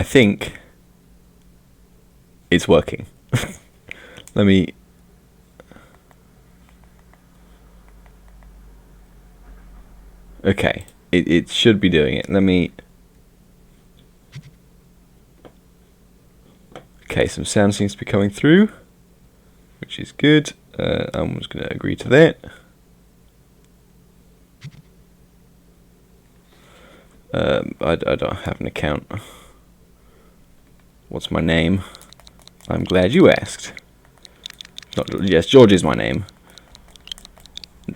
I think it's working. Let me... Okay, it should be doing it. Let me... Okay, some sound seems to be coming through, which is good. I'm just going to agree to that. I don't have an account. What's my name? I'm glad you asked. Yes, George is my name.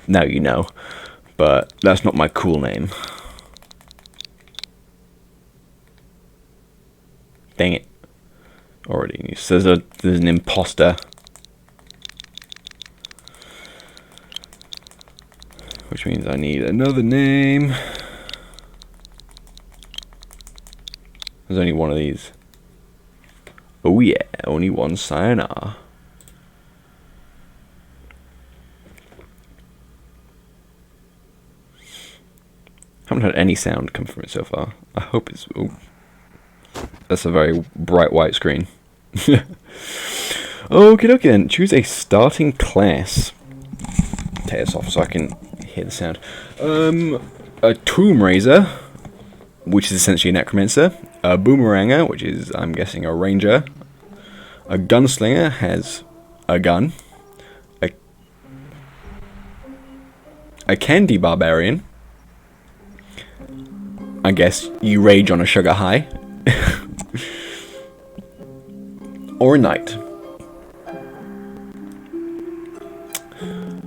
Now you know. But that's not my cool name. Dang it. Already. So there's an imposter. Which means I need another name. There's only one of these. Oh yeah, only one Cyan. Haven't had any sound come from it so far. I hope it's... Ooh. That's a very bright white screen. Okie dokie then. Choose a starting class. Take this off so I can hear the sound. A Tomb Raiser, which is essentially a necromancer. A boomeranger, which is, I'm guessing, a ranger. A gunslinger has a gun. A candy barbarian. I guess you rage on a sugar high. Or a knight.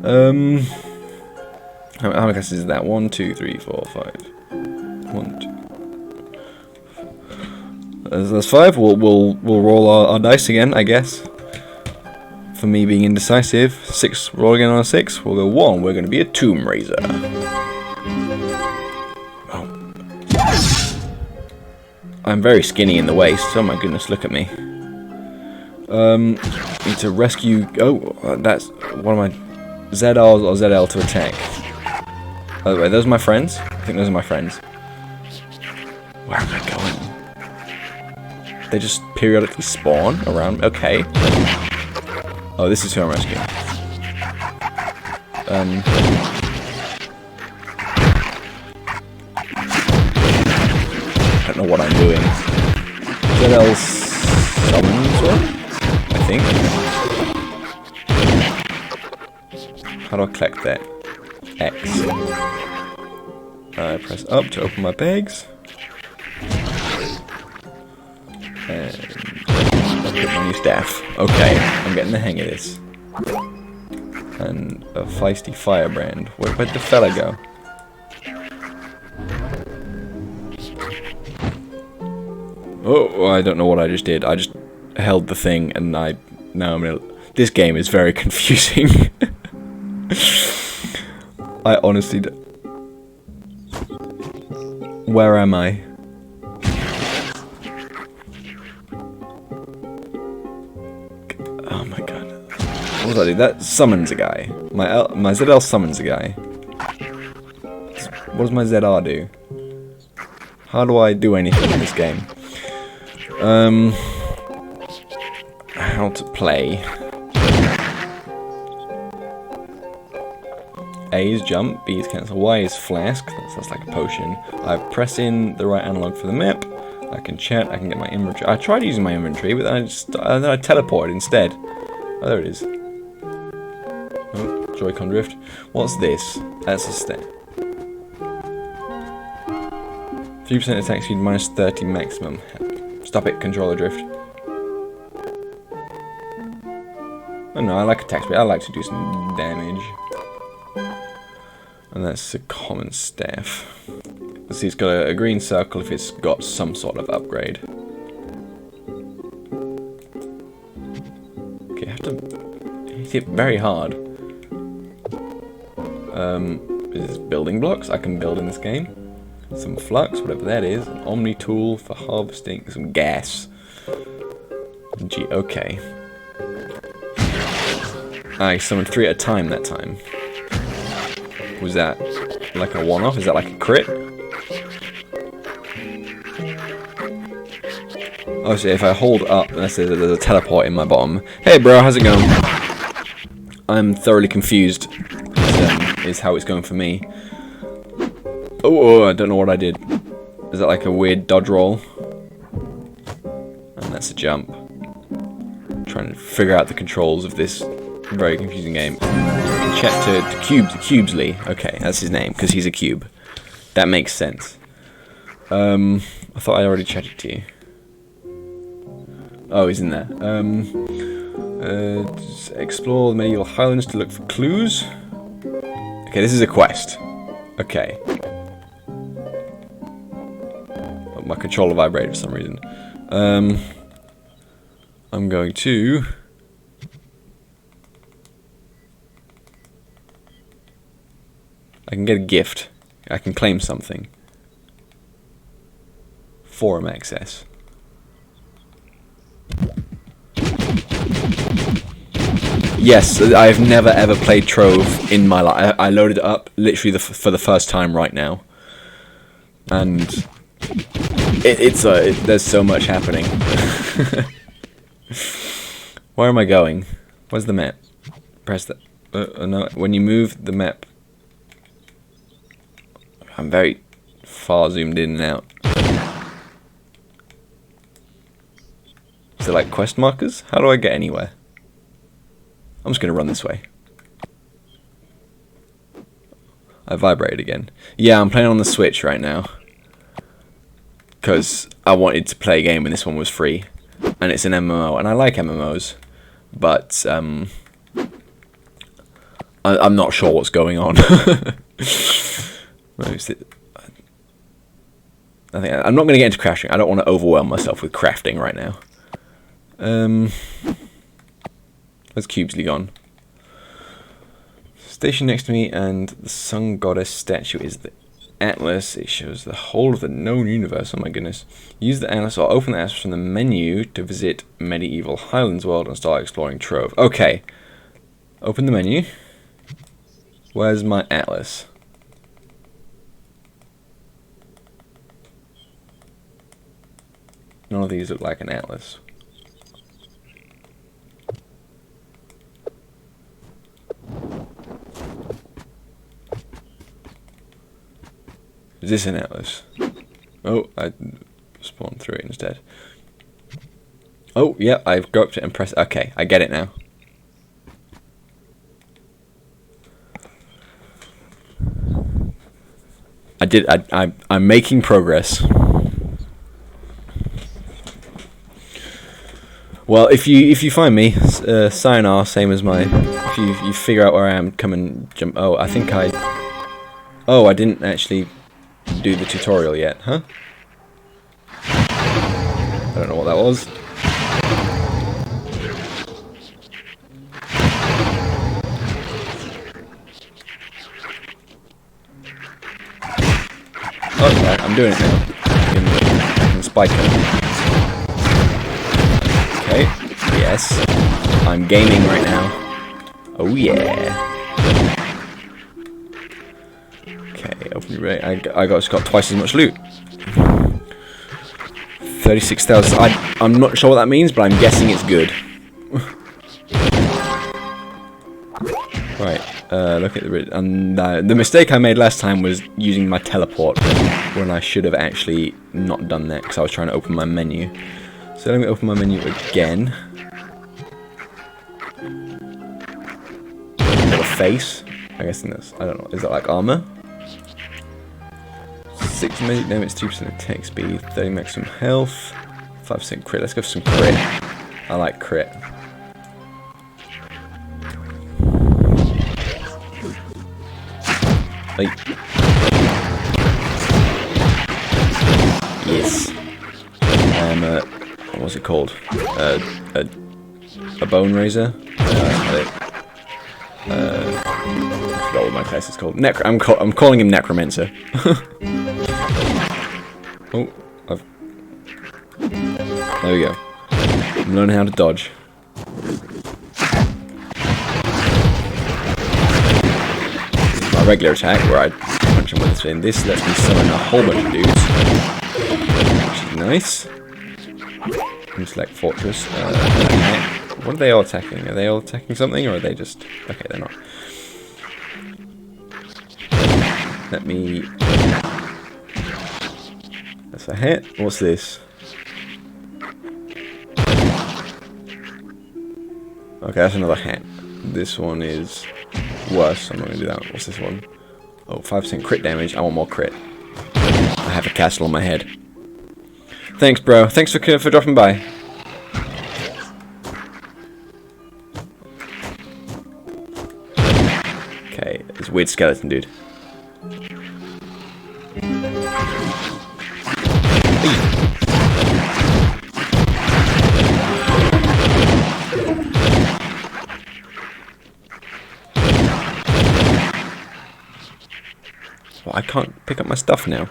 How many classes is that? 1, 2, 3, 4, 5. 1, 2. That's 5. We'll roll our dice again, I guess. For me being indecisive. 6. Roll again on a 6. We'll go 1. We're going to be a Tomb Raiser. Oh. I'm very skinny in the waist. Oh my goodness, look at me. Need to rescue... Oh, that's one of my... ZRs or ZL to attack. By the way, those are my friends? I think those are my friends. Where am I going? They just periodically spawn around. Okay. Oh, this is who I'm rescuing. I don't know what I'm doing. ZL summons one? I think. How do I collect that? X. I press up to open my bags. And put my new staff. Okay, I'm getting the hang of this. And a feisty firebrand. Where'd the fella go? Oh, I don't know what I just did. I just held the thing and now I'm in a... This game is very confusing. I honestly Where am I? Oh my god. What was I doing? That summons a guy. My ZL summons a guy. What does my ZR do? How do I do anything in this game? How to play. A is jump, B is cancel, Y is flask, that's like a potion. I press in the right analog for the map, I can chat, I can get my inventory. I tried using my inventory, but then I teleported instead. Oh, there it is. Oh, Joy-Con drift. What's this? That's a step. 3% attack speed, minus 30 maximum. Stop it, controller drift. Oh no, I like attack speed, I like to do some damage. And that's a common staff. Let's see, it's got a green circle if it's got some sort of upgrade. Okay, I have to hit it very hard. Is this building blocks I can build in this game? Some flux, whatever that is. An omni tool for harvesting some gas. Gee, okay. I summoned 3 at a time that time. Was that like a one-off? Is that like a crit? Obviously, if I hold up, unless there's a teleport in my bottom. Hey, bro, how's it going? I'm thoroughly confused. Is how it's going for me. Oh, I don't know what I did. Is that like a weird dodge roll? And that's a jump. I'm trying to figure out the controls of this very confusing game. Check to Cubesley. Okay, that's his name because he's a cube. That makes sense. I thought I already chatted to you. Oh, he's in there. Explore the medieval highlands to look for clues. Okay, this is a quest. Okay. Oh, my controller vibrated for some reason. I'm going to... I can get a gift. I can claim something. Forum access. Yes, I've never ever played Trove in my life. I loaded it up literally for the first time right now, and there's so much happening. Where am I going? Where's the map? Press that. No, when you move the map, I'm very far zoomed in and out. Is it like quest markers? How do I get anywhere? I'm just going to run this way. I vibrated again. Yeah, I'm playing on the Switch right now. Because I wanted to play a game when this one was free. And it's an MMO, and I like MMOs. But, I'm not sure what's going on. I'm not going to get into crafting. I don't want to overwhelm myself with crafting right now. Where's Cubesley gone? Station next to me, and the sun goddess statue is the atlas. It shows the whole of the known universe. Oh my goodness. Use the atlas or open the atlas from the menu to visit medieval Highlands world and start exploring Trove. Okay. Open the menu. Where's my atlas? None of these look like an atlas. Is this an atlas? Oh, I spawned through it instead. Oh, yeah, I've got up to it and press. Okay, I get it now. I'm making progress. Well, if you find me, Cyan, same as mine. If you figure out where I am, come and jump. Oh, I think I didn't actually do the tutorial yet, huh? I don't know what that was. Oh, right, I'm doing it now. I can spike him. Okay, yes. I'm gaming right now. Oh yeah. Okay, open your rate. I just got twice as much loot. 36,000. I'm not sure what that means, but I'm guessing it's good. Right, look at the mistake I made last time was using my teleport when I should have actually not done that because I was trying to open my menu. So let me open my menu again. Got a face. I guess that's, I don't know. Is that like armor? 6 minute damage, 2% attack speed, 30 maximum health, 5% crit. Let's go for some crit. I like crit. Like, yes. What's it called? A bone razor? I forgot what my class is called. I'm calling him Necromancer. Oh, there we go. I'm learning how to dodge. This is my regular attack where I punch him with this thing. This lets me summon a whole bunch of dudes, which is nice. can select fortress. What are they all attacking? Are they all attacking something, or are they just... Okay, they're not. Let me... That's a hit. What's this? Okay, that's another hit. This one is worse. I'm not going to do that. What's this one? Oh, 5% crit damage. I want more crit. I have a castle on my head. Thanks, bro. Thanks for dropping by. Okay, it's a weird skeleton, dude. Well, I can't pick up my stuff now.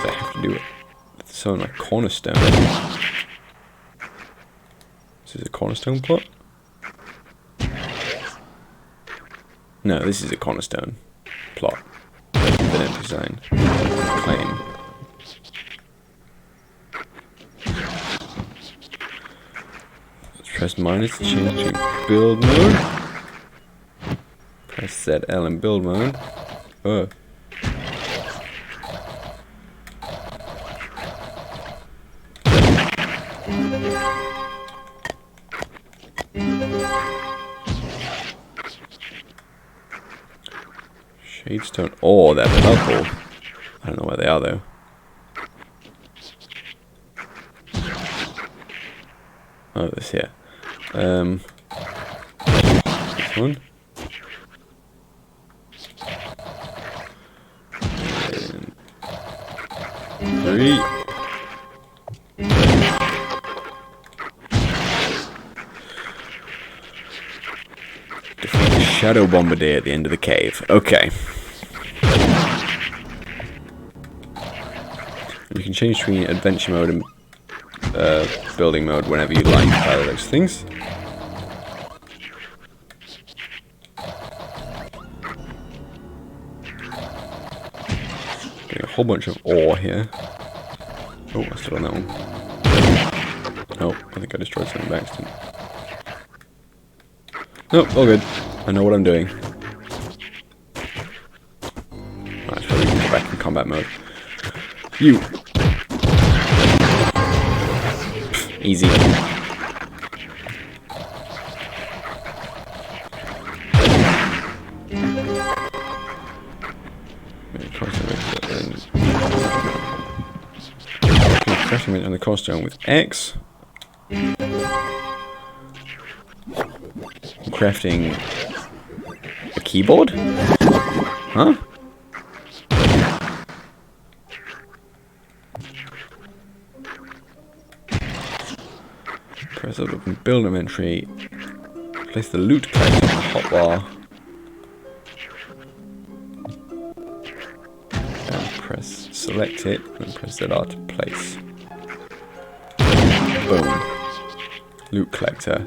I have to do it. So like cornerstone. This is a cornerstone plot? No, this is a cornerstone plot. Evident design. Claim. Let's press minus to change to build mode. Press ZL in build mode. Oh. Shadestone. Oh, they're purple. I don't know where they are though. Oh, this here. This one. And 3. Defeat the Shadow Bombardier at the end of the cave. Okay. You can change between adventure mode and building mode whenever you like, either of those things. Getting a whole bunch of ore here. Oh, I still on that one. Oh, I think I destroyed something by accident. Nope, all good. I know what I'm doing. Alright, so we can go back in combat mode. You! Easy. Crafting it on the cornerstone with X. Crafting a keyboard? Huh? Press up and build inventory. Place the loot collector on the hotbar. And press select it and press ZR to place. Boom. Loot collector.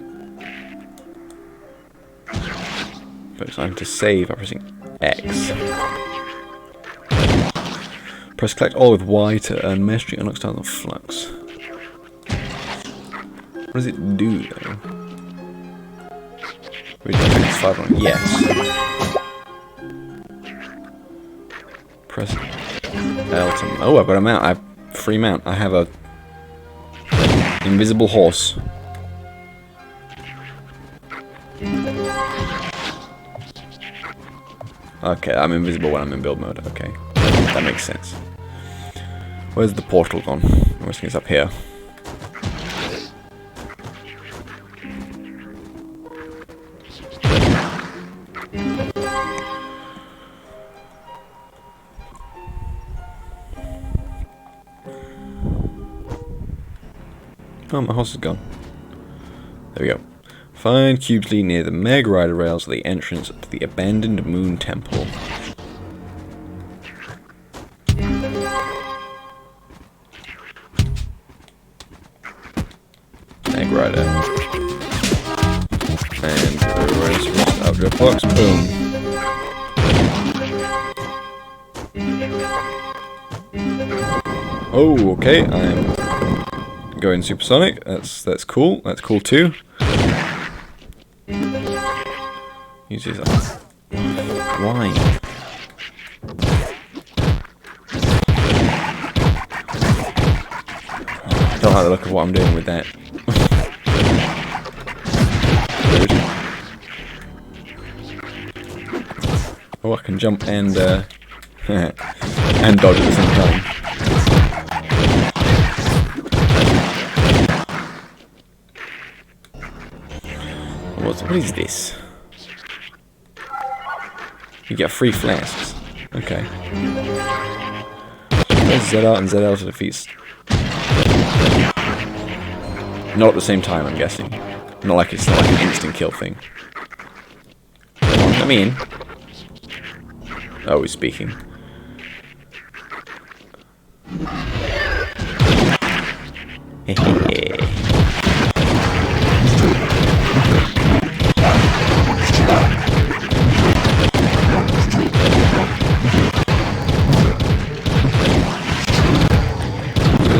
But it's time to save by pressing X. Press collect all with Y to earn mastery unlock styles of flux. What does it do though? We just 5 on yes. Press L to... Oh, I've got a mount. I have free mount. I have a invisible horse. Okay, I'm invisible when I'm in build mode. Okay, that makes sense. Where's the portal gone? I'm guessing it's up here. Oh, my horse is gone. There we go. Find cubes leading near the Meg Rider rails at the entrance to the abandoned Moon Temple. Meg Rider. And the rest of the box. Boom. Oh, okay. I'm going supersonic. That's cool. That's cool too. Use these. Why? I don't like the look of what I'm doing with that. Oh, I can jump and and dodge at the same time. What is this? You get free flasks. Okay. There's ZR and ZL to defeat. Not at the same time, I'm guessing. Not like it's not like an instant kill thing. Come on, let me in. Oh, he's speaking.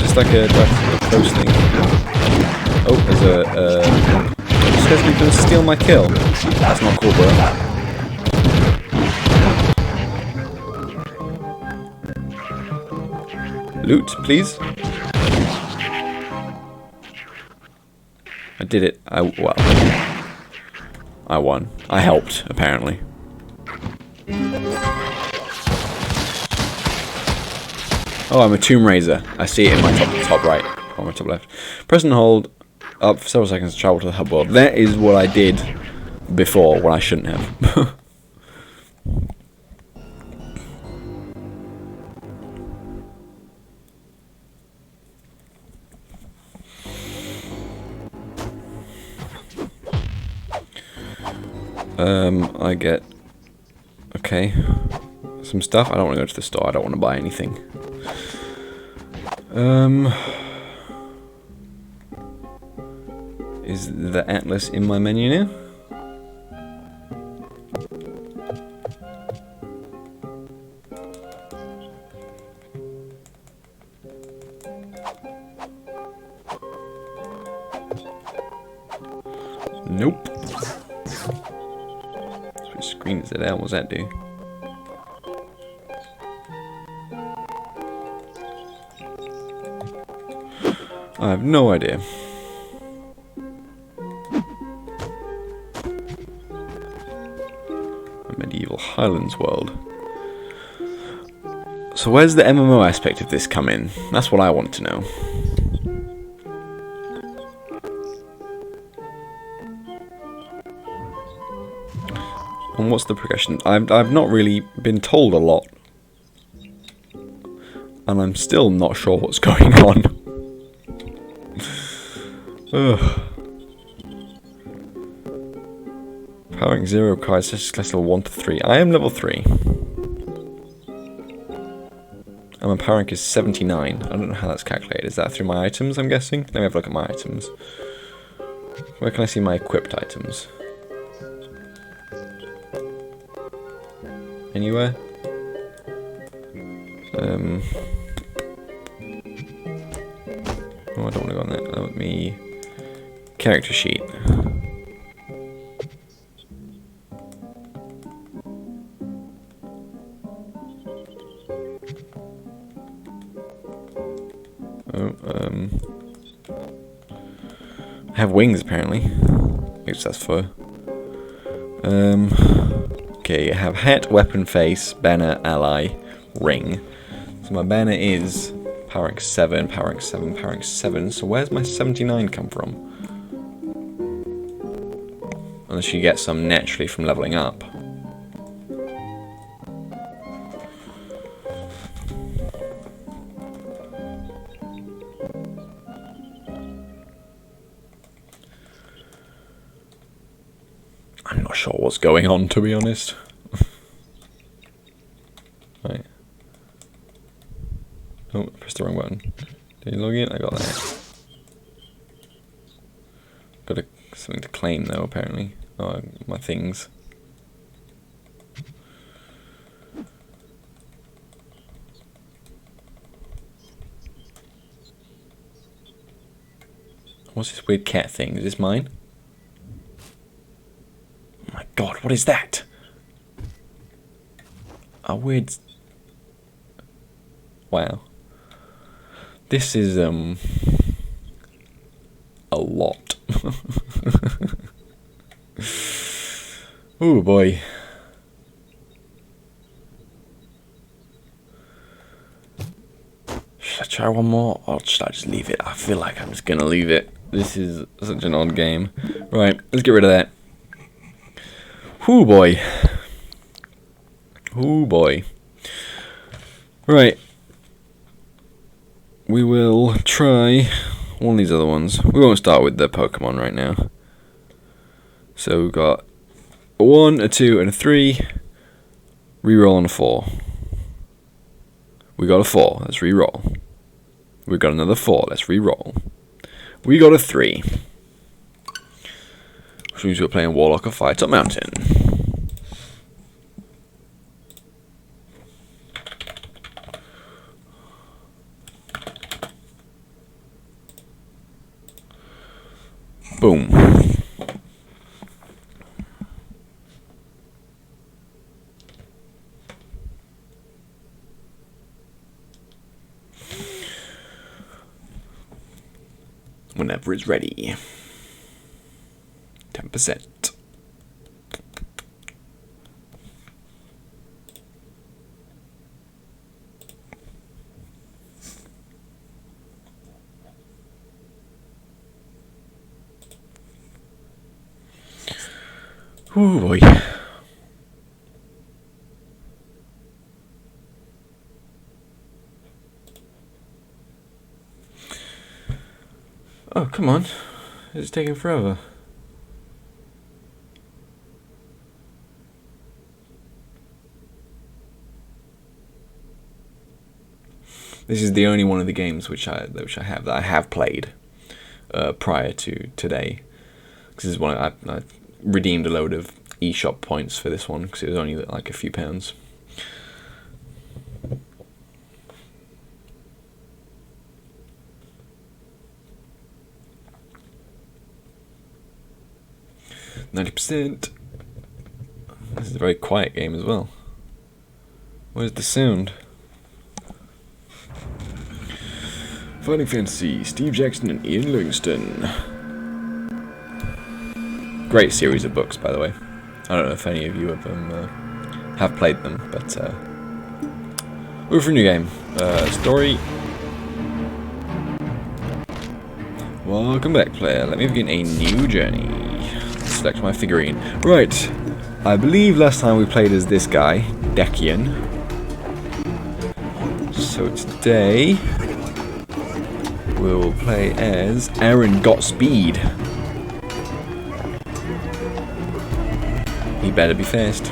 It's like a close thing. Oh, there's this guy's going to steal my kill. That's not cool, bro. Loot, please. I did it. Well, I won. I helped, apparently. Oh, I'm a Tomb Raiser. I see it in my top right, or my top left. Press and hold up for several seconds to travel to the hub world. That is what I did before, when I shouldn't have. I get, okay, some stuff. I don't want to go to the store. I don't want to buy anything. Is the atlas in my menu now? Nope. Which screen is it at? What does that do? I have no idea. A medieval Highlands world. So where's the MMO aspect of this come in? That's what I want to know. And what's the progression? I've not really been told a lot. And I'm still not sure what's going on. Ugh. Powering 0 cards, just level 1 to 3. I am level 3. And my power rank is 79. I don't know how that's calculated. Is that through my items, I'm guessing? Let me have a look at my items. Where can I see my equipped items? Anywhere? Oh, I don't want to go on that. Let me... Character sheet. Oh, I have wings apparently. Which that's for. Okay, I have hat, weapon, face, banner, ally, ring. So my banner is power rank 7, power rank 7, power rank 7. So where's my 79 come from? Unless you get some naturally from leveling up. I'm not sure what's going on, to be honest. Right. Oh, pressed the wrong button. Did you log in? I got that. Got something to claim though, apparently. Oh, my things. What's this weird cat thing? Is this mine? Oh my god, what is that? A weird... Wow. This is, a lot. Oh boy. Should I try one more, or should I just leave it? I feel like I'm just gonna leave it. This is such an odd game. Right, let's get rid of that. Oh boy. Oh boy. Right. We will try one of these other ones. We won't start with the Pokemon right now. So we've got a 1, a 2, and a 3. Reroll on a 4. We got a 4. Let's reroll. We got another 4. Let's reroll. We got a 3. Which means we're playing Warlock of Firetop Mountain. Boom. Whenever it's ready. 10%. Oh boy. Oh, come on. It's taking forever. This is the only one of the games which I have played prior to today. Because this is one I redeemed a load of eShop points for this one because it was only like a few pounds. %. This is a very quiet game as well. Where's the sound? Fighting Fantasy, Steve Jackson and Ian Livingston. Great series of books, by the way. I don't know if any of you have played them, but we're for a new game. Story. Welcome back, player. Let me begin a new journey. Select my figurine. Right. I believe last time we played as this guy, Decian. So today we'll play as Aaron Godspeed. He better be fast.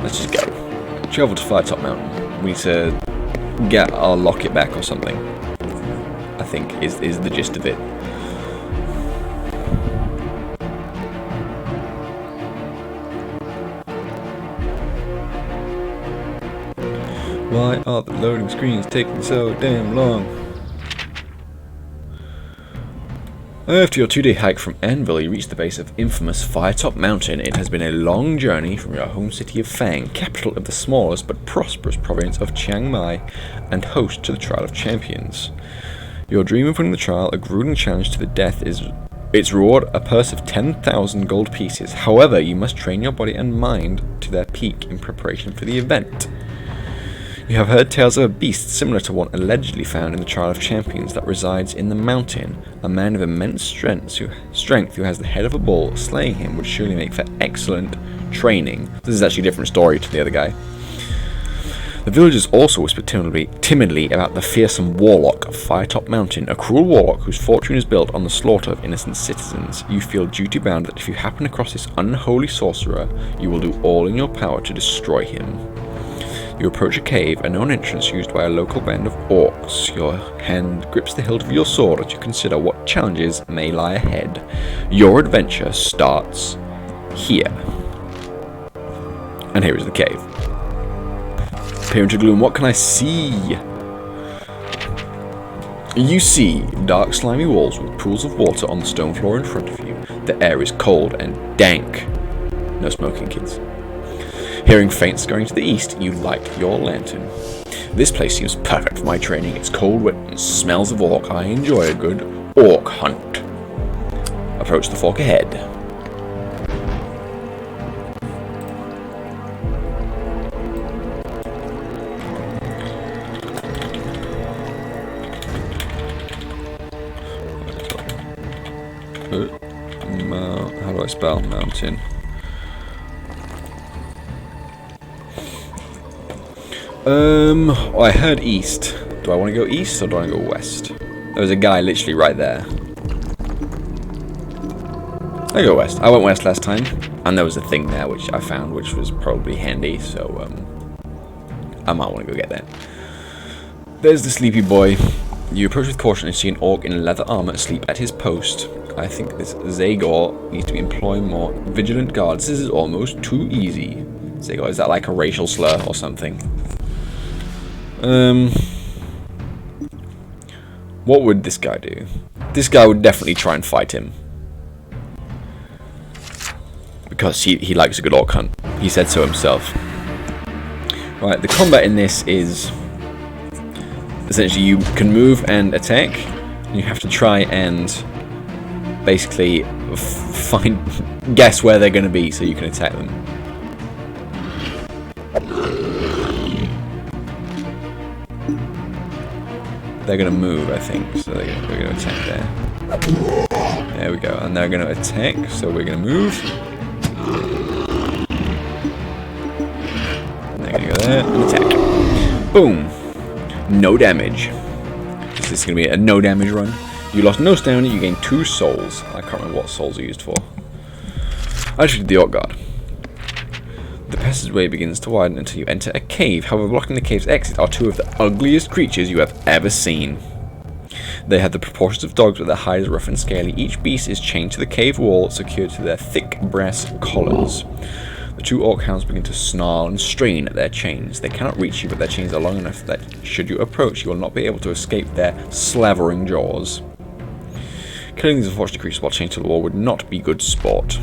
Let's just go. Travel to Firetop Mountain. We need to get our locket back or something. I think is the gist of it. Why are the loading screens taking so damn long? After your 2-day hike from Anvil, you reach the base of infamous Firetop Mountain. It has been a long journey from your home city of Fang, capital of the smallest but prosperous province of Chiang Mai, and host to the Trial of Champions. Your dream of winning the trial, a grueling challenge to the death, is its reward a purse of 10,000 gold pieces. However, you must train your body and mind to their peak in preparation for the event. You have heard tales of a beast similar to one allegedly found in the Trial of Champions that resides in the mountain. A man of immense strength who has the head of a bull. Slaying him would surely make for excellent training. This is actually a different story to the other guy. The villagers also whisper timidly about the fearsome warlock of Firetop Mountain, a cruel warlock whose fortune is built on the slaughter of innocent citizens. You feel duty-bound that if you happen across this unholy sorcerer, you will do all in your power to destroy him. You approach a cave, a known entrance used by a local band of orcs. Your hand grips the hilt of your sword as you consider what challenges may lie ahead. Your adventure starts here. And here is the cave. Peer into gloom. What can I see? You see dark slimy walls with pools of water on the stone floor in front of you. The air is cold and dank. No smoking, kids. Hearing faint scurrying to the east, you light your lantern. This place seems perfect for my training. It's cold, wet, and smells of orc. I enjoy a good orc hunt. Approach the fork ahead. How do I spell mountain? I heard east. Do I want to go east or do I want to go west? There was a guy literally right there. I go west. I went west last time, and there was a thing there which I found, which was probably handy. So I might want to go get that. There's the sleepy boy. You approach with caution and see an orc in leather armor asleep at his post. I think this Zagor needs to be employing more vigilant guards. This is almost too easy. Zagor, is that like a racial slur or something? What would this guy do? This guy would definitely try and fight him. Because he likes a good orc hunt. He said so himself. Right, the combat in this is... essentially you can move and attack. And you have to try and basically guess where they're going to be so you can attack them. They're going to move, I think, so they're going to attack there. There we go, and they're going to attack, so we're going to move. And they're going to go there and attack. Boom! No damage. This is going to be a no damage run. You lost no stamina, you gain 2 souls. I can't remember what souls are used for. I just did the Orc Guard. The passageway begins to widen until you enter a cave. However, blocking the cave's exit are 2 of the ugliest creatures you have ever seen. They have the proportions of dogs, but their hide is rough and scaly. Each beast is chained to the cave wall, secured to their thick brass collars. The 2 orc hounds begin to snarl and strain at their chains. They cannot reach you, but their chains are long enough that, should you approach, you will not be able to escape their slavering jaws. Killing these unfortunate creatures while chained to the wall would not be good sport.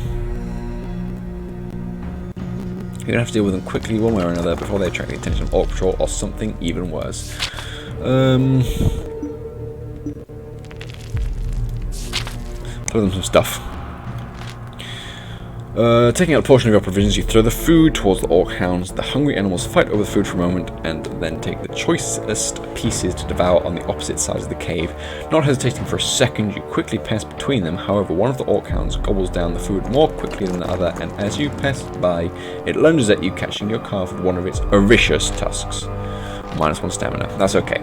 You're going to have to deal with them quickly one way or another before they attract the attention of Orc Patrol or something even worse. Throw them some stuff. Taking out a portion of your provisions, you throw the food towards the Orc Hounds. The hungry animals fight over the food for a moment and then take the choicest pieces to devour on the opposite sides of the cave. Not hesitating for a second, you quickly pass between them. However, one of the Orc Hounds gobbles down the food more quickly than the other, and as you pass by, it lunges at you, catching your calf with one of its vicious tusks. -1 stamina. That's okay.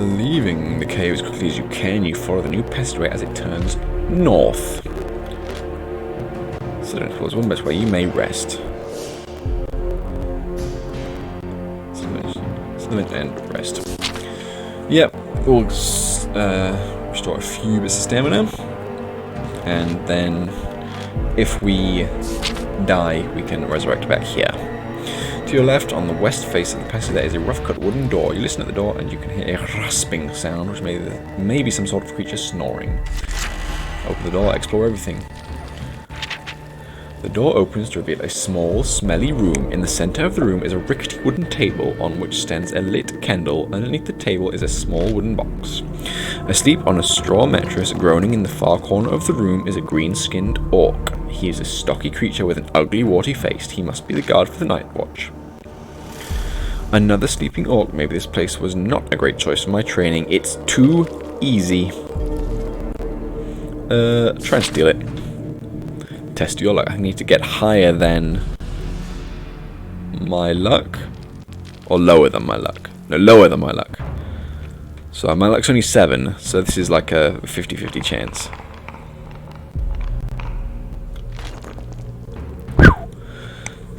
Leaving the cave as quickly as you can, you follow the new passageway as it turns north. So towards one best way you may rest. And rest. Yep, we'll restore a few bits of stamina, and then if we die, we can resurrect back here. To your left, on the west face of the passage, there is a rough-cut wooden door. You listen at the door, and you can hear a rasping sound, which may be some sort of creature snoring. Open the door, explore everything. The door opens to reveal a small, smelly room. In the center of the room is a rickety wooden table on which stands a lit candle. Underneath the table is a small wooden box. Asleep on a straw mattress, groaning in the far corner of the room, is a green-skinned orc. He is a stocky creature with an ugly, warty face. He must be the guard for the night watch. Another sleeping orc. Maybe this place was not a great choice for my training. It's too easy. Try and steal it. Test your luck. I need to get higher than my luck. Or lower than my luck. No, lower than my luck. So my luck's only 7, so this is like a 50-50 chance.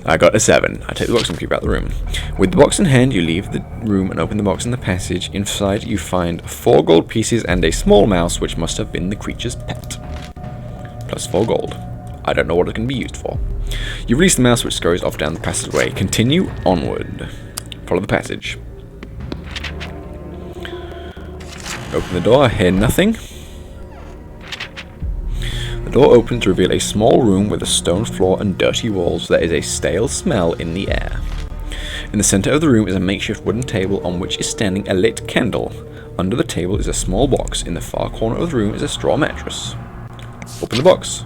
I got a 7. I take the box and creep out the room. With the box in hand, you leave the room and open the box in the passage. Inside, you find 4 gold pieces and a small mouse, which must have been the creature's pet. Plus 4 gold. I don't know what it can be used for. You release the mouse, which scurries off down the passageway. Continue onward. Follow the passage. Open the door. I hear nothing. The door opens to reveal a small room with a stone floor and dirty walls. There is a stale smell in the air. In the center of the room is a makeshift wooden table on which is standing a lit candle. Under the table is a small box. In the far corner of the room is a straw mattress. Open the box.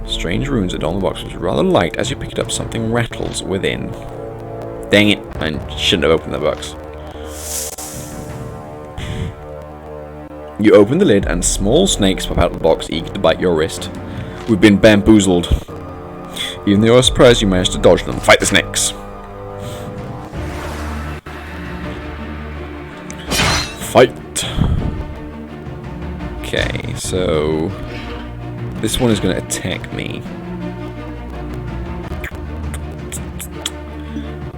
Strange runes adorn the box, which is rather light. As you pick it up, something rattles within. Dang it, I shouldn't have opened the box. You open the lid and small snakes pop out of the box, eager to bite your wrist. We've been bamboozled. Even though you're surprised, you managed to dodge them. Fight the snakes. Fight. Okay, so this one is going to attack me.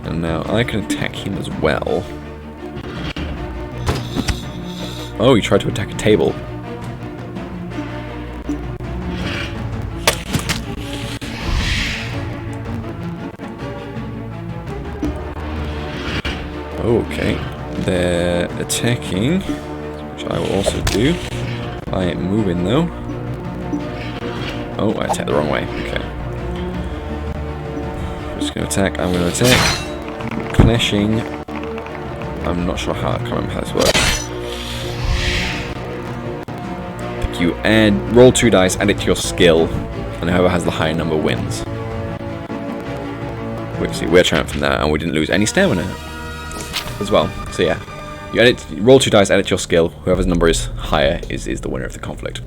And now I can attack him as well. Oh, he tried to attack a table. Okay, they're attacking, which I will also do. I am moving though. Oh, I attacked the wrong way. Okay. I'm just going to attack. I'm going to attack. Clashing. I'm not sure how. I can't remember how this works. You roll 2 dice, add it to your skill, and whoever has the higher number wins. See, we're triumphant now, and we didn't lose any stamina as well. So yeah, you roll 2 dice, add it to your skill. Whoever's number is higher is the winner of the conflict.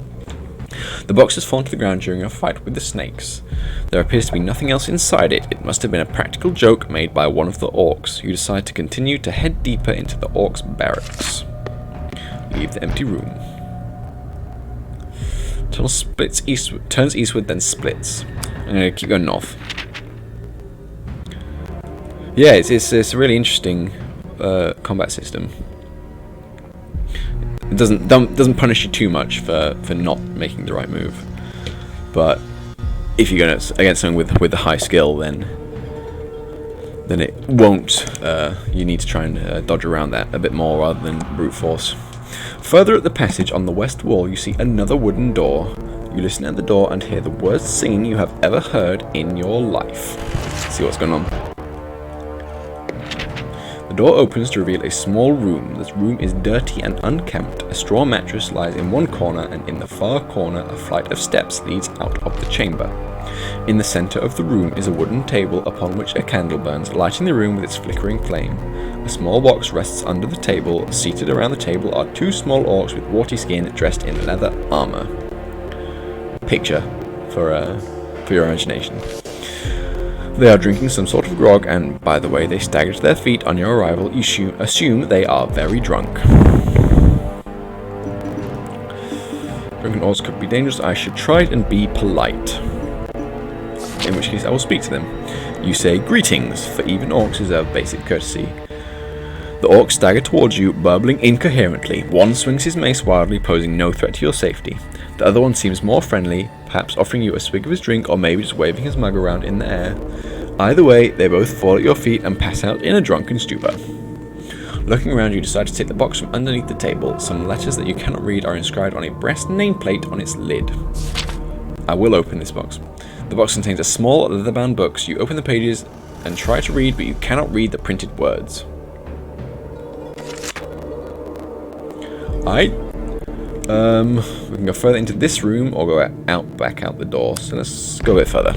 The box has fallen to the ground during a fight with the snakes. There appears to be nothing else inside it. It must have been a practical joke made by one of the orcs. You decide to continue to head deeper into the orcs' barracks. Leave the empty room. Tunnel splits eastward, turns eastward, then splits. I'm going to keep going north. Yeah, it's a really interesting combat system. It doesn't punish you too much for not making the right move, but if you're going against someone with a high skill, then it won't. You need to try and dodge around that a bit more rather than brute force. Further up the passage on the west wall, you see another wooden door. You listen at the door and hear the worst singing you have ever heard in your life. Let's see what's going on. The door opens to reveal a small room. This room is dirty and unkempt. A straw mattress lies in one corner, and in the far corner, a flight of steps leads out of the chamber. In the center of the room is a wooden table upon which a candle burns, lighting the room with its flickering flame. A small box rests under the table. Seated around the table are 2 small orcs with warty skin dressed in leather armor. Picture for your imagination. They are drinking some sort of grog, and by the way they stagger to their feet on your arrival, you assume they are very drunk. Drunken orcs could be dangerous. I should try it and be polite. In which case I will speak to them. You say greetings, for even orcs deserve basic courtesy. The orcs stagger towards you, burbling incoherently. One swings his mace wildly, posing no threat to your safety. The other one seems more friendly, perhaps offering you a swig of his drink, or maybe just waving his mug around in the air. Either way, they both fall at your feet and pass out in a drunken stupor. Looking around, you decide to take the box from underneath the table. Some letters that you cannot read are inscribed on a brass nameplate on its lid. I will open this box. The box contains a small leather-bound book. You open the pages and try to read, but you cannot read the printed words. Alright. We can go further into this room or go back out the door. So let's go a bit further.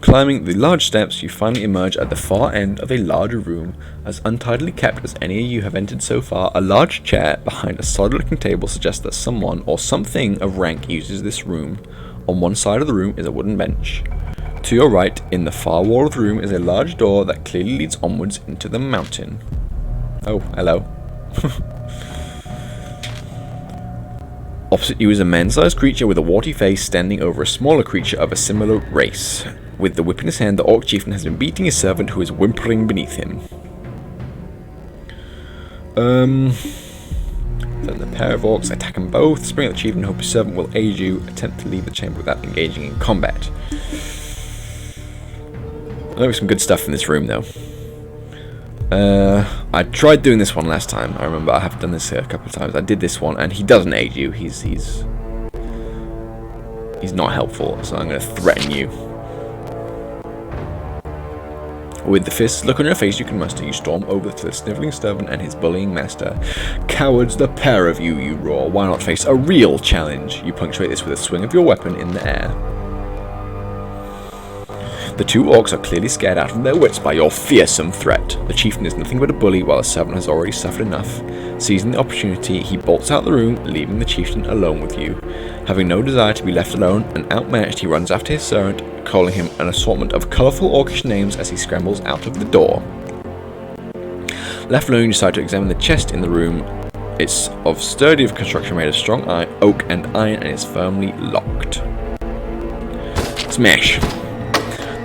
Climbing the large steps, you finally emerge at the far end of a larger room. As untidily kept as any you have entered so far, a large chair behind a solid-looking table suggests that someone or something of rank uses this room. On one side of the room is a wooden bench. To your right, in the far wall of the room, is a large door that clearly leads onwards into the mountain. Oh, hello. Opposite you is a man-sized creature with a warty face standing over a smaller creature of a similar race. With the whip in his hand, the orc chieftain has been beating his servant who is whimpering beneath him. Then the pair of orcs attack them both. Spring at the chief and hope his servant will aid you. Attempt to leave the chamber without engaging in combat. There's some good stuff in this room, though. I tried doing this one last time. I remember I have done this a couple of times. I did this one, and he doesn't aid you. He's not helpful, so I'm going to threaten you. With the fists look on your face you can muster, you storm over to the snivelling servant and his bullying master. Cowards, the pair of you, you roar. Why not face a real challenge? You punctuate this with a swing of your weapon in the air. The two orcs are clearly scared out of their wits by your fearsome threat. The chieftain is nothing but a bully, while the servant has already suffered enough. Seizing the opportunity, he bolts out the room, leaving the chieftain alone with you. Having no desire to be left alone and outmatched, he runs after his servant, calling him an assortment of colourful orcish names as he scrambles out of the door. Left alone, you decide to examine the chest in the room. It's of sturdy construction made of strong oak and iron, and is firmly locked. Smash!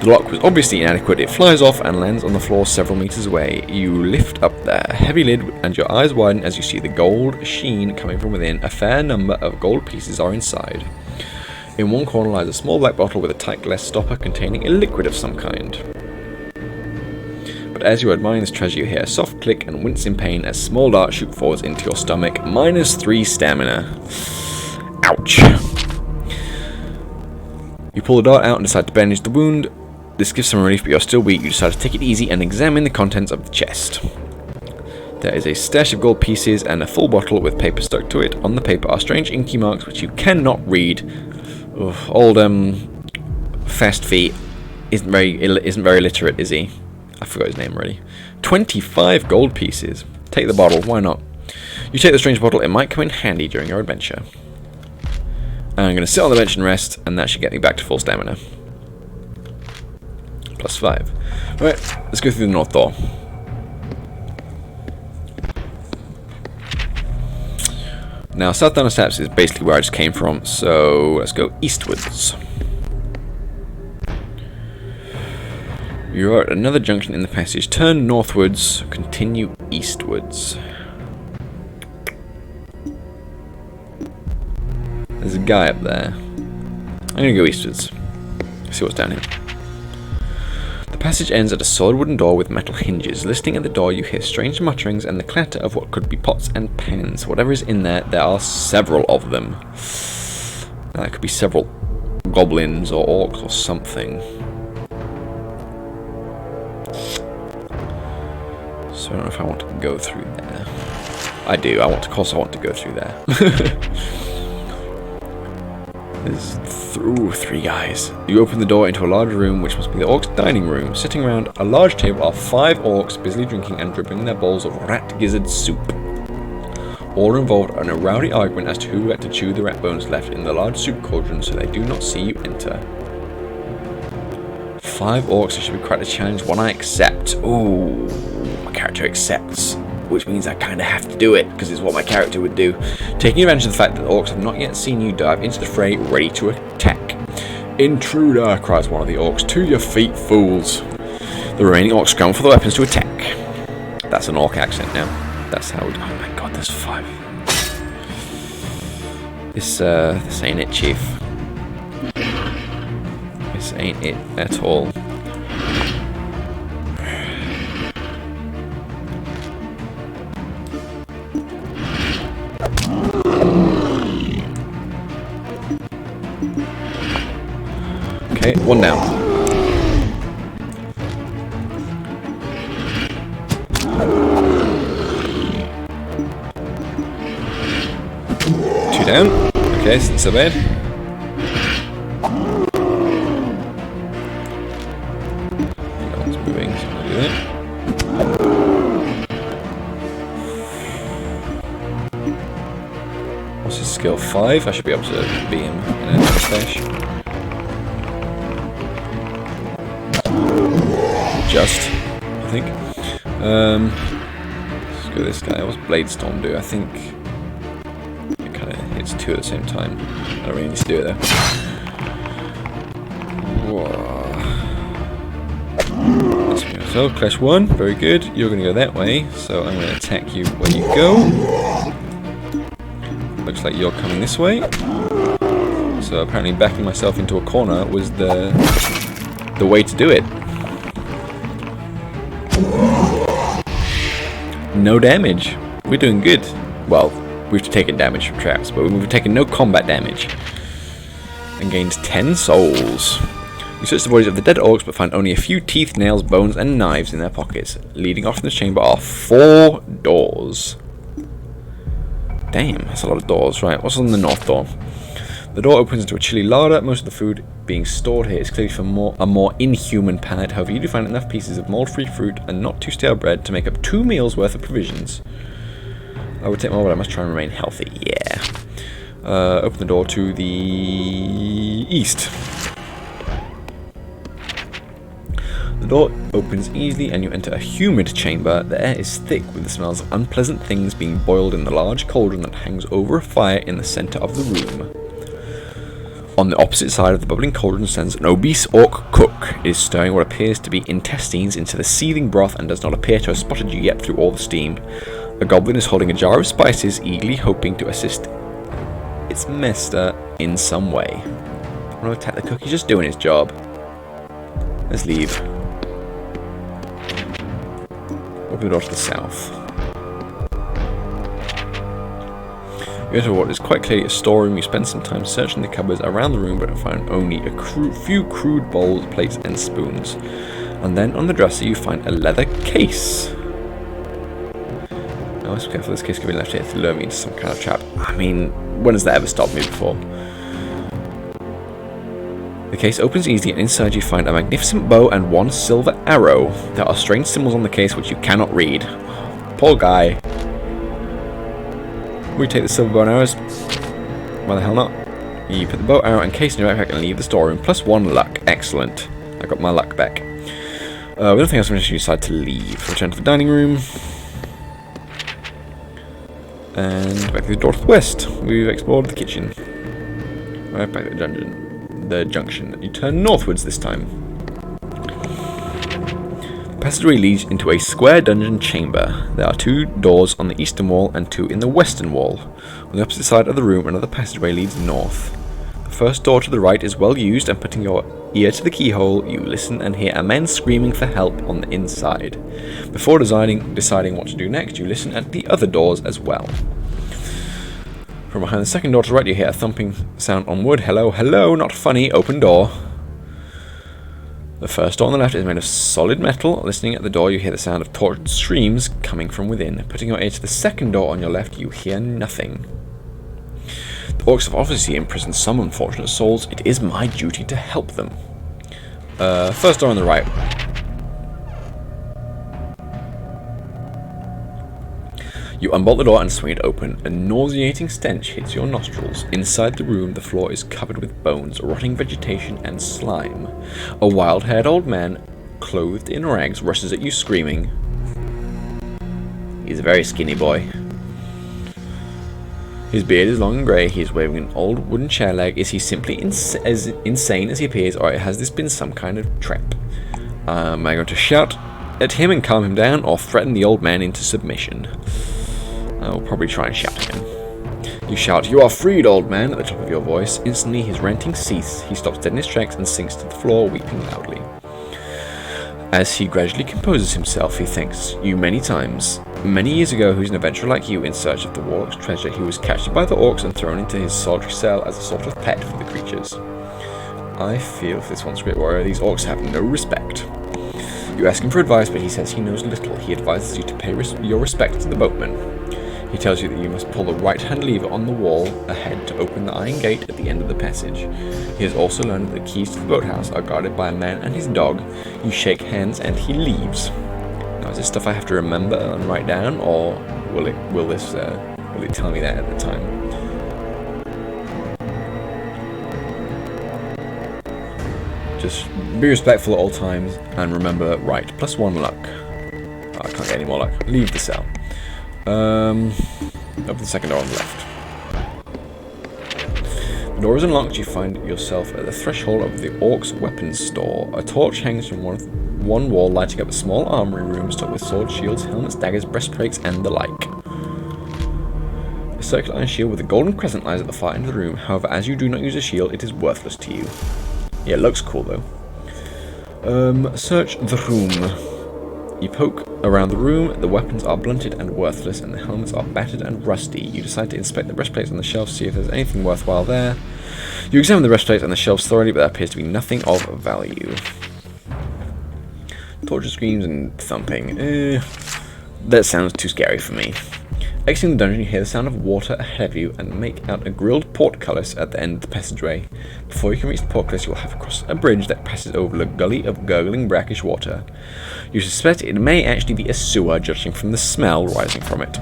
The lock was obviously inadequate. It flies off and lands on the floor several meters away. You lift up the heavy lid and your eyes widen as you see the gold sheen coming from within. A fair number of gold pieces are inside. In one corner lies a small black bottle with a tight glass stopper containing a liquid of some kind. But as you admire this treasure, you hear a soft click and wince in pain as small darts shoot forwards into your stomach. -3 stamina. Ouch. You pull the dart out and decide to bandage the wound. This gives some relief, but you're still weak. You decide to take it easy and examine the contents of the chest. There is a stash of gold pieces and a full bottle with paper stuck to it. On the paper are strange inky marks which you cannot read. Old Fast Feet isn't very literate, is he? I forgot his name already. 25 gold pieces. Take the bottle, why not? You take the strange bottle, it might come in handy during your adventure. I'm going to sit on the bench and rest, and that should get me back to full stamina. +5. Alright, let's go through the north door. Now, south down the steps is basically where I just came from, so let's go eastwards. You're at another junction in the passage. Turn northwards, continue eastwards. There's a guy up there. I'm going to go eastwards. See what's down here. The passage ends at a solid wooden door with metal hinges. Listening at the door, you hear strange mutterings and the clatter of what could be pots and pans. Whatever is in there, there are several of them. Now, that could be several goblins or orcs or something. So I don't know if I want to go through there. I do. Of course I want to go through there. There's 3 guys. You open the door into a large room, which must be the orcs' dining room. Sitting around a large table are 5 orcs busily drinking and dribbling their bowls of rat gizzard soup. All are involved in a rowdy argument as to who had to chew the rat bones left in the large soup cauldron so they do not see you enter. 5 orcs, that should be quite a challenge. One I accept. Ooh, my character accepts. Which means I kind of have to do it, because it's what my character would do. Taking advantage of the fact that the orcs have not yet seen you, dive into the fray, ready to attack. Intruder, cries one of the orcs. To your feet, fools. The remaining orcs scramble for the weapons to attack. That's an orc accent now. That's how... Oh my god, there's 5. This ain't it, chief. This ain't it at all. Okay, 1 down. Two down. Okay, it's not so bad. No one's moving, so I'll do that. What's his skill? 5? I should be able to beat him in a dash. Just, I think. Let's go this guy. What's Bladestorm do? I think it kind of hits 2 at the same time. I don't really need to do it though. So, clash 1, very good. You're going to go that way, so I'm going to attack you where you go. looks like you're coming this way. So apparently backing myself into a corner was the way to do it. No damage. We're doing good. Well, we've taken damage from traps, but we've taken no combat damage. And gained 10 souls. You search the bodies of the dead orcs, but find only a few teeth, nails, bones, and knives in their pockets. Leading off from this chamber are 4 doors. Damn, that's a lot of doors. Right, what's on the north door? The door opens into a chilly larder. Most of the food being stored here is clearly for a more inhuman palate. However, you do find enough pieces of mold-free fruit and not too stale bread to make up 2 meals worth of provisions. I would take more, but I must try and remain healthy. Yeah. Open the door to the east. The door opens easily and you enter a humid chamber. The air is thick with the smells of unpleasant things being boiled in the large cauldron that hangs over a fire in the center of the room. On the opposite side of the bubbling cauldron stands an obese orc cook. It is stirring what appears to be intestines into the seething broth and does not appear to have spotted you yet through all the steam. A goblin is holding a jar of spices, eagerly hoping to assist its master in some way. I want to attack the cook, he's just doing his job. Let's leave. Open the door to the south. You enter what is quite clearly a storeroom. You spend some time searching the cupboards around the room, but find only a few crude bowls, plates, and spoons. And then on the dresser you find a leather case. Now, I must be careful, this case could be left here to lure me into some kind of trap. I mean, when has that ever stopped me before? The case opens easily, and inside you find a magnificent bow and 1 silver arrow. There are strange symbols on the case which you cannot read. Poor guy. We take the silver bow and arrows. Why the hell not? You put the bow, arrow, and case in your backpack and leave the storeroom. +1 luck. Excellent. I got my luck back. With nothing else, I'm going to decide to leave. Return to the dining room. And back to the door to the west. We've explored the kitchen. Right back to the dungeon. The junction. You turn northwards this time. The passageway leads into a square dungeon chamber. There are 2 doors on the eastern wall and 2 in the western wall. On the opposite side of the room, another passageway leads north. The first door to the right is well used, and putting your ear to the keyhole, you listen and hear a man screaming for help on the inside. Before deciding what to do next, you listen at the other doors as well. From behind the second door to the right, you hear a thumping sound on wood. Hello, hello, not funny, open door. The first door on the left is made of solid metal. Listening at the door, you hear the sound of tortured screams coming from within. Putting your ear to the second door on your left, you hear nothing. The orcs have obviously imprisoned some unfortunate souls. It is my duty to help them. First door on the right. You unbolt the door and swing it open. A nauseating stench hits your nostrils. Inside the room, the floor is covered with bones, rotting vegetation, and slime. A wild-haired old man, clothed in rags, rushes at you screaming. He's a very skinny boy. His beard is long and grey. He is waving an old wooden chair leg. Is he simply as insane as he appears, or has this been some kind of trap? Am I going to shout at him and calm him down, or threaten the old man into submission? I'll probably try and shout at him. You shout, "You are freed, old man," at the top of your voice. Instantly, his ranting ceases. He stops dead in his tracks and sinks to the floor, weeping loudly. As he gradually composes himself, he thanks you many times. Many years ago, he was an adventurer like you in search of the warlock's treasure. He was captured by the orcs and thrown into his solitary cell as a sort of pet for the creatures. I feel for this once great warrior. These orcs have no respect. You ask him for advice, but he says he knows little. He advises you to pay your respect to the boatman. He tells you that you must pull the right-hand lever on the wall ahead to open the iron gate at the end of the passage. He has also learned that the keys to the boathouse are guarded by a man and his dog. You shake hands and he leaves. Now, is this stuff I have to remember and write down, or will it tell me that at the time? Just be respectful at all times and remember, right, +1 luck. Oh, I can't get any more luck. Leave the cell. Open the second door on the left. The door is unlocked. You find yourself at the threshold of the orc's weapons store. A torch hangs from one wall, lighting up a small armory room stocked with swords, shields, helmets, daggers, breastplates, and the like. A circular iron shield with a golden crescent lies at the far end of the room. However, as you do not use a shield, it is worthless to you. Yeah, it looks cool though. Search the room. You poke around the room, the weapons are blunted and worthless, and the helmets are battered and rusty. You decide to inspect the breastplates on the shelves, see if there's anything worthwhile there. You examine the breastplates and the shelves thoroughly, but there appears to be nothing of value. Torture screams and thumping. That sounds too scary for me. Exiting the dungeon, you hear the sound of water ahead of you and make out a grilled portcullis at the end of the passageway. Before you can reach the portcullis, you will have to cross a bridge that passes over a gully of gurgling brackish water. You suspect it may actually be a sewer, judging from the smell rising from it.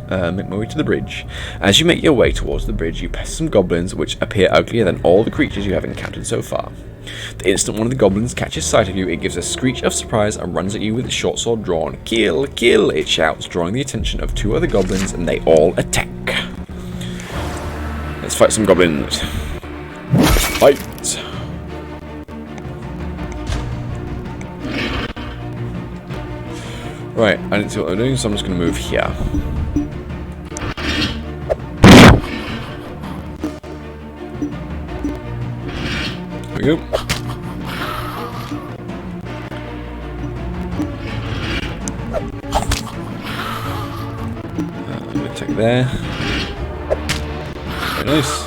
Make my way to the bridge. As you make your way towards the bridge, you pass some goblins, which appear uglier than all the creatures you have encountered so far. The instant one of the goblins catches sight of you, it gives a screech of surprise and runs at you with its short sword drawn. Kill! Kill! It shouts, drawing the attention of two other goblins, and they all attack. Let's fight some goblins. Fight! Right, I didn't see what they're doing, so I'm just going to move here. There we go. I'm going to take there. Very nice.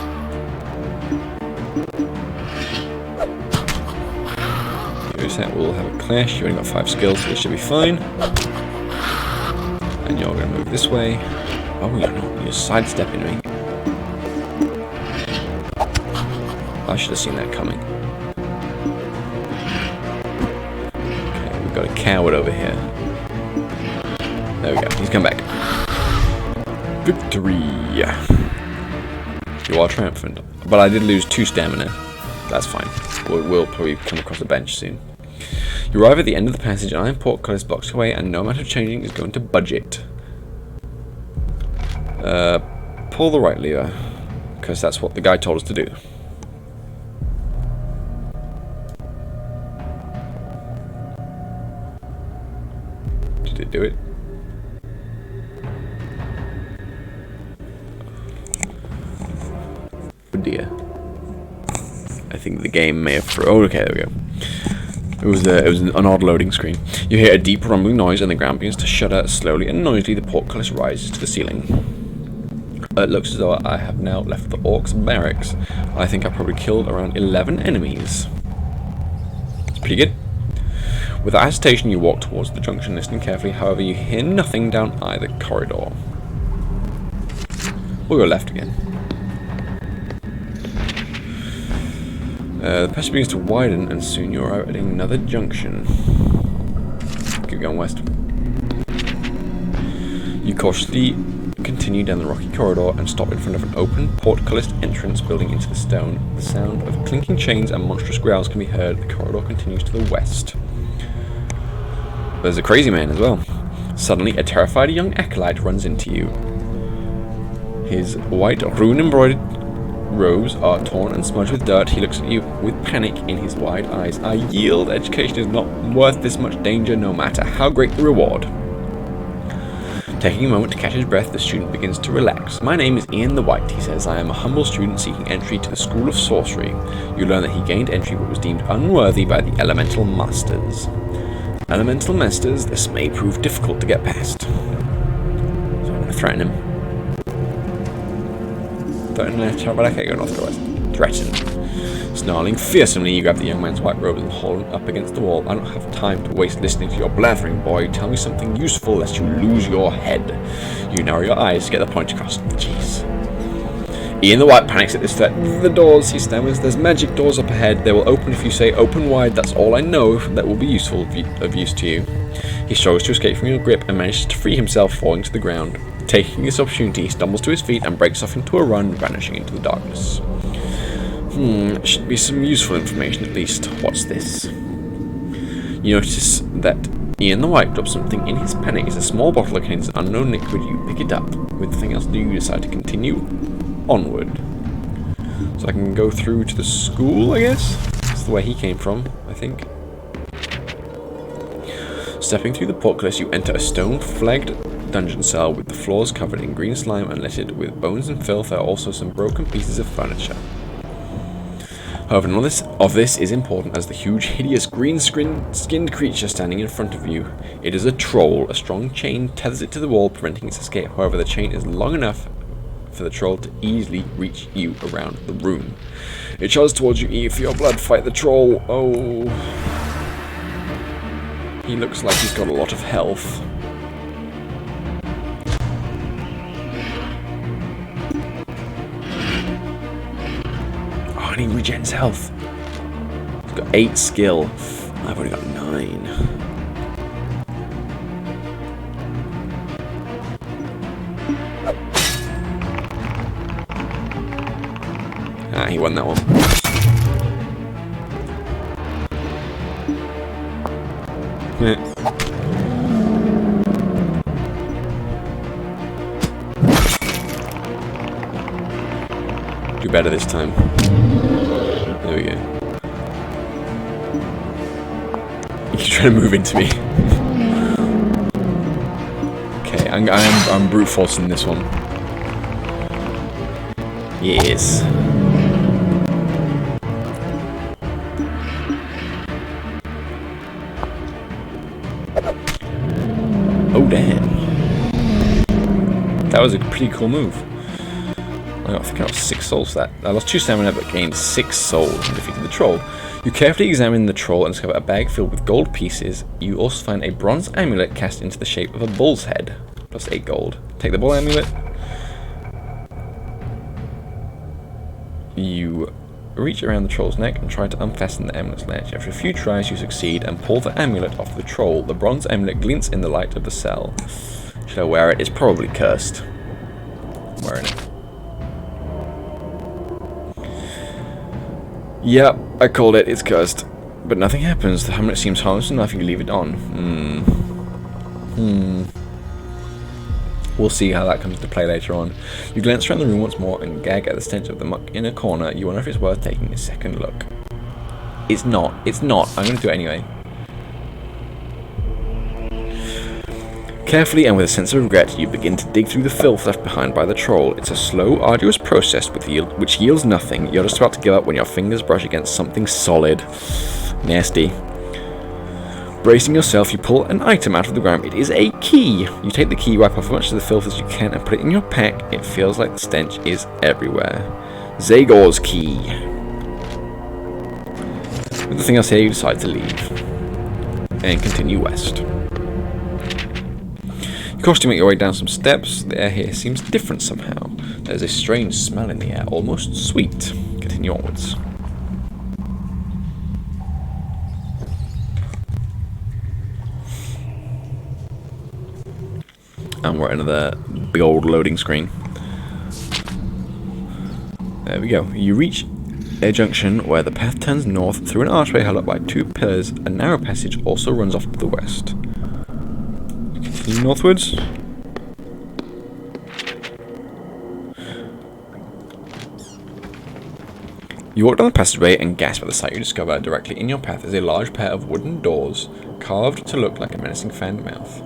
We'll have a clash. You've only got 5 skills, so it should be fine. And you're going to move this way. Oh, you're sidestepping me. I should have seen that coming. Okay, we've got a coward over here. There we go. He's come back. Victory! You are triumphant. But I did lose 2 stamina. That's fine. We'll probably come across a bench soon. You arrive at the end of the passage, and iron portcullis blocks away, and no amount of changing is going to budge it. Pull the right lever, because that's what the guy told us to do. Did it do it? Oh dear. I think the game may have... Oh, okay, there we go. It was an odd loading screen. You hear a deep rumbling noise and the ground begins to shudder. Slowly and noisily, the portcullis rises to the ceiling. It looks as though I have now left the orcs' barracks. I think I probably killed around 11 enemies. It's pretty good. Without hesitation, you walk towards the junction, listening carefully. However, you hear nothing down either corridor. We'll go left again. The passage begins to widen, and soon you are at another junction. Keep going west. You cautiously continue down the rocky corridor and stop in front of an open, portcullis entrance building into the stone. The sound of clinking chains and monstrous growls can be heard. The corridor continues to the west. There's a crazy man as well. Suddenly, a terrified young acolyte runs into you. His white, rune-embroidered robes are torn and smudged with dirt. He looks at you with panic in his wide eyes. I yield. Education is not worth this much danger, no matter how great the reward. Taking a moment to catch his breath, the student begins to relax. My name is Ian the White, he says. I am a humble student seeking entry to the School of Sorcery. You learn that he gained entry but was deemed unworthy by the Elemental Masters. Elemental Masters, this may prove difficult to get past. So I'm going to threaten him. Threaten. Snarling fearsomely, you grab the young man's white robes and hold him up against the wall. I don't have time to waste listening to your blathering, boy. Tell me something useful lest you lose your head. You narrow your eyes to get the point across. Jeez. Ian the White panics at this threat. The doors, he stammers. There's magic doors up ahead. They will open if you say open wide. That's all I know that will be useful of use to you. He struggles to escape from your grip and manages to free himself, falling to the ground. Taking this opportunity, he stumbles to his feet and breaks off into a run, vanishing into the darkness. Should be some useful information at least. What's this? You notice that Ian the White drops something in his panic. It's a small bottle that contains an unknown liquid. You pick it up. With nothing else to do, you decide to continue onward. So I can go through to the school, I guess? That's the way he came from, I think. Stepping through the portcullis, you enter a stone-flagged dungeon cell with the floors covered in green slime and littered with bones and filth. There are also some broken pieces of furniture. However, none of this is important as the huge, hideous, green-skinned creature standing in front of you. It is a troll. A strong chain tethers it to the wall, preventing its escape. However, the chain is long enough for the troll to easily reach you around the room. It charges towards you, eager for your blood. Fight the troll. Oh. He looks like he's got a lot of health. Oh, and he regens health. He's got 8 skill. I've only got 9. Ah, he won that one. Do better this time. There we go. He's trying to move into me. Okay, I'm brute forcing this one. Yes. Oh damn. That was a pretty cool move. I think I got 6 souls for that. I lost 2 stamina but gained 6 souls and defeated the troll. You carefully examine the troll and discover a bag filled with gold pieces. You also find a bronze amulet cast into the shape of a bull's head. Plus 8 gold. Take the bull amulet. You reach around the troll's neck and try to unfasten the amulet's latch. After a few tries you succeed and pull the amulet off the troll. The bronze amulet glints in the light of the cell. Should I wear it? It's probably cursed. I'm wearing it. Yep, I called it. It's cursed. But nothing happens. The amulet seems harmless enough. You leave it on. We'll see how that comes into play later on. You glance around the room once more and gag at the stench of the muck in a corner. You wonder if it's worth taking a second look. It's not. It's not. I'm going to do it anyway. Carefully and with a sense of regret, you begin to dig through the filth left behind by the troll. It's a slow, arduous process which yields nothing. You're just about to give up when your fingers brush against something solid. Nasty. Bracing yourself, you pull an item out of the ground. It is a key. You take the key, wipe off as much of the filth as you can, and put it in your pack. It feels like the stench is everywhere. Zagor's key. With nothing else here, you decide to leave. And continue west. You cautiously make your way down some steps. The air here seems different somehow. There's a strange smell in the air, almost sweet. Continue onwards. And we're at another big old loading screen. There we go. You reach a junction where the path turns north through an archway held up by 2 pillars. A narrow passage also runs off to the west. Continue northwards. You walk down the passageway and gasp at the sight you discover. Directly in your path is a large pair of wooden doors, carved to look like a menacing fan mouth.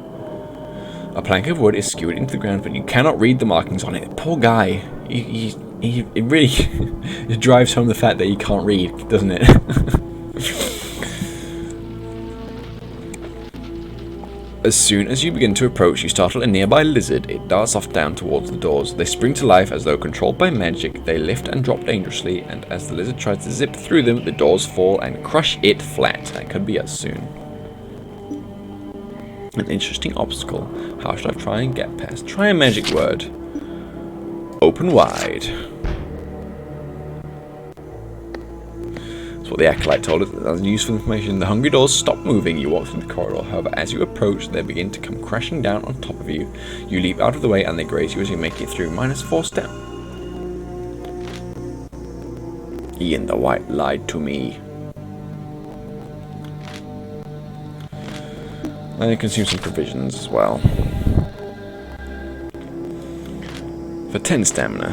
A plank of wood is skewered into the ground, but you cannot read the markings on it. Poor guy. It really it drives home the fact that he can't read, doesn't it? As soon as you begin to approach, you startle a nearby lizard. It darts off down towards the doors. They spring to life as though controlled by magic. They lift and drop dangerously, and as the lizard tries to zip through them, the doors fall and crush it flat. That could be us soon. An interesting obstacle. How should I try and get past? Try a magic word. Open wide. That's what the acolyte told us. That's useful information. The hungry doors stop moving. You walk through the corridor. However, as you approach, they begin to come crashing down on top of you. You leap out of the way and they graze you as you make it through. -4 step. Ian the White lied to me. And you consume some provisions as well. For 10 stamina,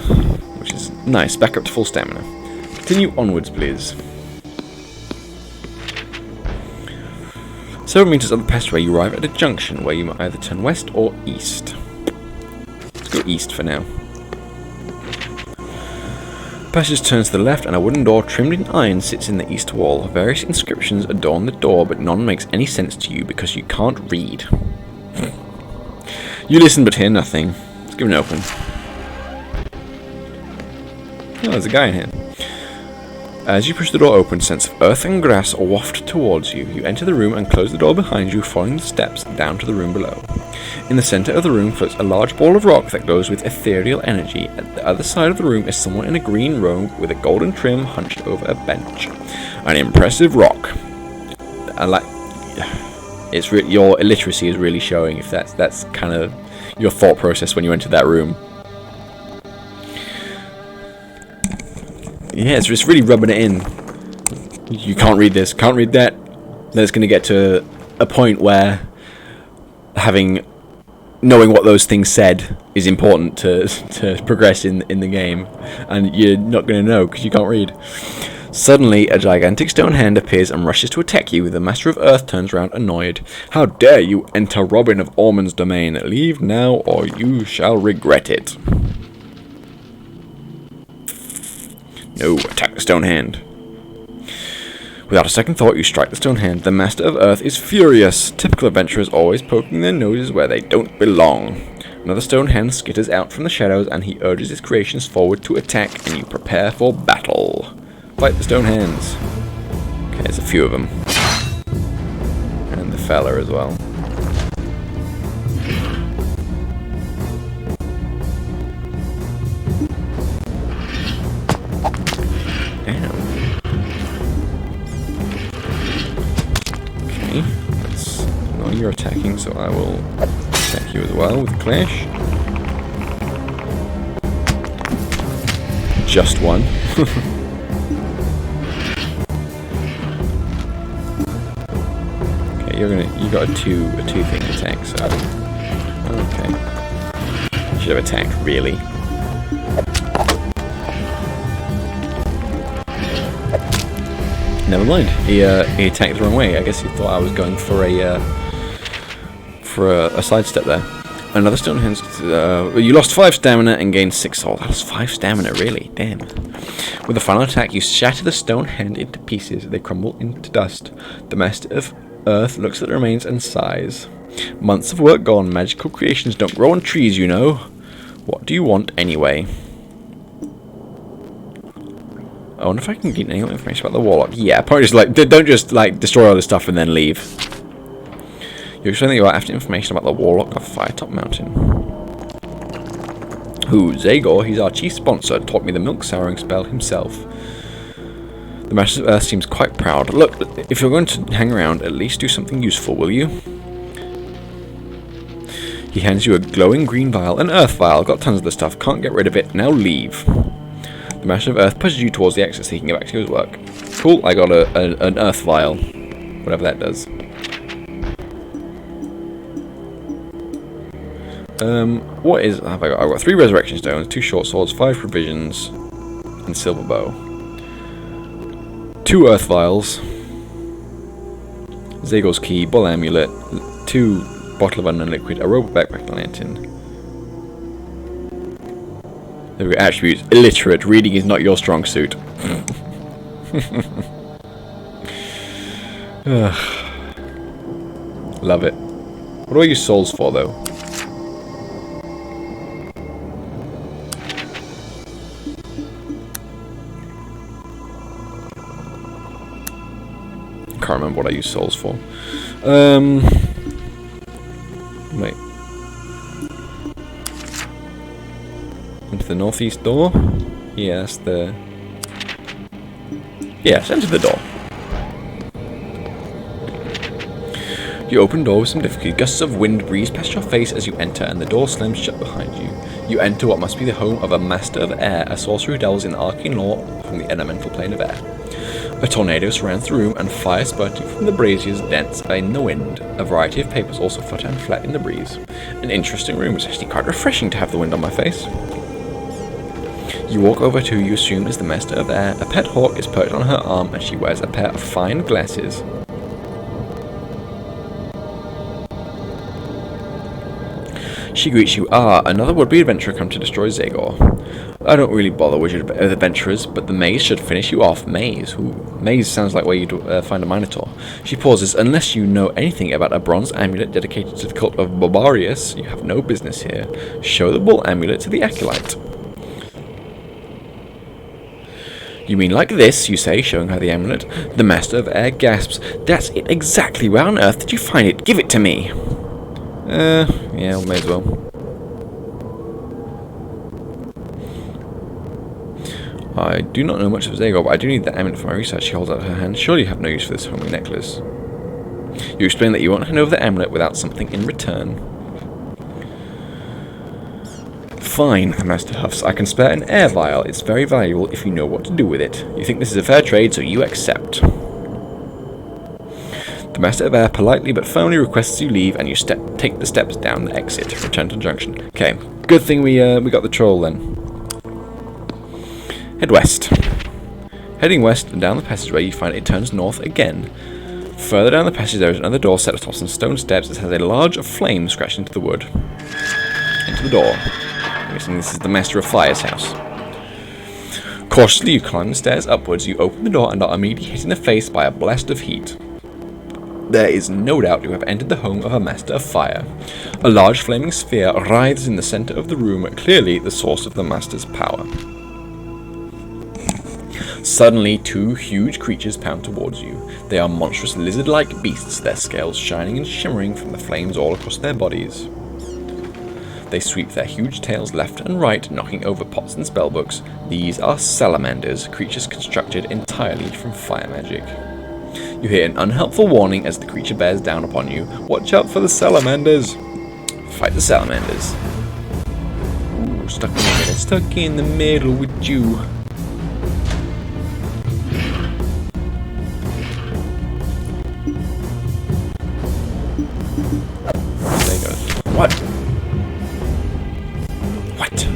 which is nice. Back up to full stamina. Continue onwards, please. Several meters up the passageway, you arrive at a junction where you might either turn west or east. go east for now. Passage turns to the left, and a wooden door trimmed in iron sits in the east wall. Various inscriptions adorn the door, but none makes any sense to you because you can't read. You listen but hear nothing. Let's give it an open. Oh, there's a guy in here. As you push the door open, scents of earth and grass waft towards you. You enter the room and close the door behind you, following the steps down to the room below. In the center of the room floats a large ball of rock that glows with ethereal energy. At the other side of the room is someone in a green robe with a golden trim hunched over a bench. An impressive rock. I like. Your illiteracy is really showing. If that's kind of your thought process when you enter that room. Yeah, it's just really rubbing it in. You can't read this, can't read that. Then it's going to get to a point where knowing what those things said is important to progress in the game, and you're not going to know because you can't read. Suddenly, a gigantic stone hand appears and rushes to attack you. The Master of Earth turns around annoyed. How dare you enter Robin of Ormond's domain? Leave now or you shall regret it. No, attack the stone hand. Without a second thought, you strike the stone hand. The Master of Earth is furious. Typical adventurers always poking their noses where they don't belong. Another stone hand skitters out from the shadows, and he urges his creations forward to attack, and you prepare for battle. Fight the stone hands. Okay, there's a few of them. And the fella as well. You're attacking, so I will attack you as well with the clash. Just one. Okay, you got a two thing attack, so okay. Should have attacked, really. Never mind. He attacked the wrong way. I guess he thought I was going for a sidestep there. Another stone hand. You lost 5 stamina and gained 6 soul. That was 5 stamina, really. Damn. With the final attack, you shatter the stone hand into pieces. They crumble into dust. The Master of Earth looks at the remains and sighs. Months of work gone. Magical creations don't grow on trees, you know. What do you want anyway? I wonder if I can get any information about the warlock. Yeah, probably just don't just destroy all this stuff and then leave. You explain that you are after information about the warlock of Firetop Mountain. Who? Zagor, he's our chief sponsor, taught me the milk souring spell himself. The Master of Earth seems quite proud. Look, if you're going to hang around, at least do something useful, will you? He hands you a glowing green vial, an earth vial. Got tons of the stuff, can't get rid of it, now leave. The Master of Earth pushes you towards the exit so he can get back to his work. Cool, I got an earth vial. Whatever that does. What is... have I got? I've got 3 resurrection stones, 2 short swords, 5 provisions, and silver bow. 2 earth vials. Zagor's key, ball amulet, 2 bottle of unknown liquid, a rope backpack lantern. There we go, attributes. Illiterate, reading is not your strong suit. Love it. What do I use souls for, though? Can't remember what I use souls for. Wait. Into the northeast door? Yes, Yes, enter the door. You open the door with some difficulty. Gusts of wind breeze past your face as you enter, and the door slams shut behind you. You enter what must be the home of a Master of Air, a sorcerer who delves in arcane lore from the elemental plane of air. A tornado surrounds the room, and fire spurting from the braziers dents in the wind. A variety of papers also flutter and flat in the breeze. An interesting room. It's actually quite refreshing to have the wind on my face. You walk over to who you assume is the Master of Air. A pet hawk is perched on her arm, and she wears a pair of fine glasses. She greets you, another would-be adventurer come to destroy Zagor. I don't really bother with adventurers, but the maze should finish you off. Maze? Ooh, maze sounds like where you'd find a minotaur. She pauses. Unless you know anything about a bronze amulet dedicated to the cult of Barbarius, you have no business here. Show the bull amulet to the acolyte. You mean like this, you say, showing her the amulet. The Master of Air gasps. That's it exactly. Where on earth did you find it? Give it to me. Yeah, may as well. I do not know much of Zagor, but I do need the amulet for my research. She holds out her hand. Surely you have no use for this homely necklace. You explain that you won't hand over the amulet without something in return. Fine, the Master huffs. I can spare an air vial. It's very valuable if you know what to do with it. You think this is a fair trade, so you accept. The Master of Air politely but firmly requests you leave, and you take the steps down the exit. Return to the junction. Okay, good thing we got the troll then. Head west. Heading west and down the passageway, you find it turns north again. Further down the passage, there is another door set atop some stone steps. It has a large flame scratched into the wood. Into the door. I'm guessing this is the Master of Fire's house. Cautiously, you climb the stairs upwards. You open the door and are immediately hit in the face by a blast of heat. There is no doubt you have entered the home of a Master of Fire. A large flaming sphere writhes in the center of the room, clearly the source of the Master's power. Suddenly, two huge creatures pound towards you. They are monstrous lizard-like beasts, their scales shining and shimmering from the flames all across their bodies. They sweep their huge tails left and right, knocking over pots and spellbooks. These are salamanders, creatures constructed entirely from fire magic. You hear an unhelpful warning as the creature bears down upon you. Watch out for the salamanders! Fight the salamanders. Ooh, stuck in the middle with you. What? What?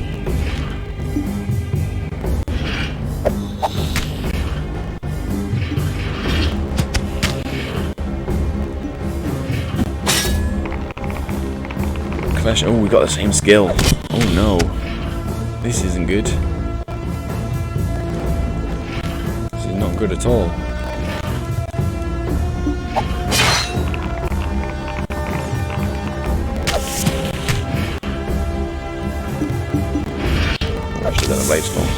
Clash. Oh, we got the same skill. Oh no. This isn't good. This is not good at all. The Bladestorm.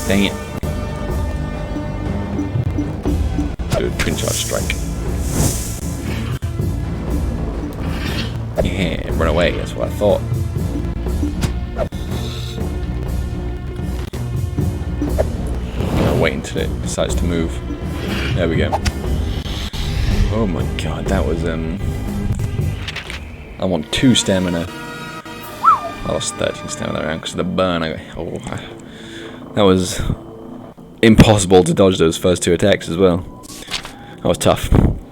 Dang it. Do a twin charge strike. Yeah, run away, that's what I thought. I'm gonna wait until it decides to move. There we go. Oh my god, that was I want 2 stamina. I lost 13 stamina around because of the burn. That was impossible to dodge those first 2 attacks as well. That was tough.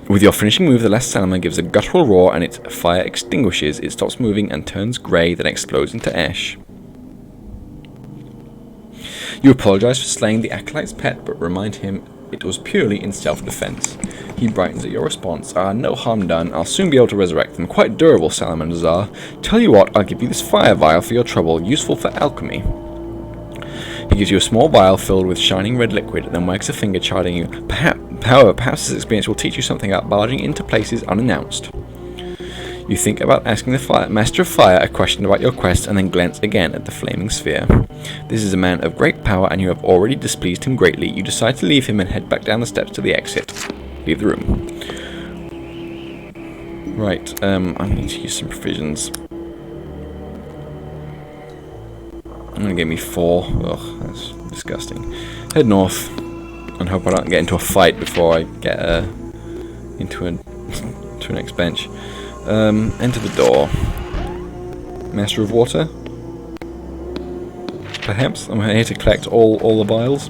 With your finishing move, the last salamander gives a guttural roar and its fire extinguishes. It stops moving and turns grey, then explodes into ash. You apologize for slaying the acolyte's pet, but remind him it was purely in self-defense. He brightens at your response. No harm done. I'll soon be able to resurrect them. Quite durable, salamanders are. Tell you what, I'll give you this fire vial for your trouble, useful for alchemy. He gives you a small vial filled with shining red liquid, then wags a finger chiding you. Perhaps this experience will teach you something about barging into places unannounced. You think about asking the Master of Fire a question about your quest, and then glance again at the flaming sphere. This is a man of great power, and you have already displeased him greatly. You decide to leave him and head back down the steps to the exit. Leave the room. Right, I need to use some provisions. I'm gonna give me 4. Ugh, that's disgusting. Head north, and hope I don't get into a fight before I get into the next bench. Enter the door. Master of Water? Perhaps? I'm here to collect all the vials.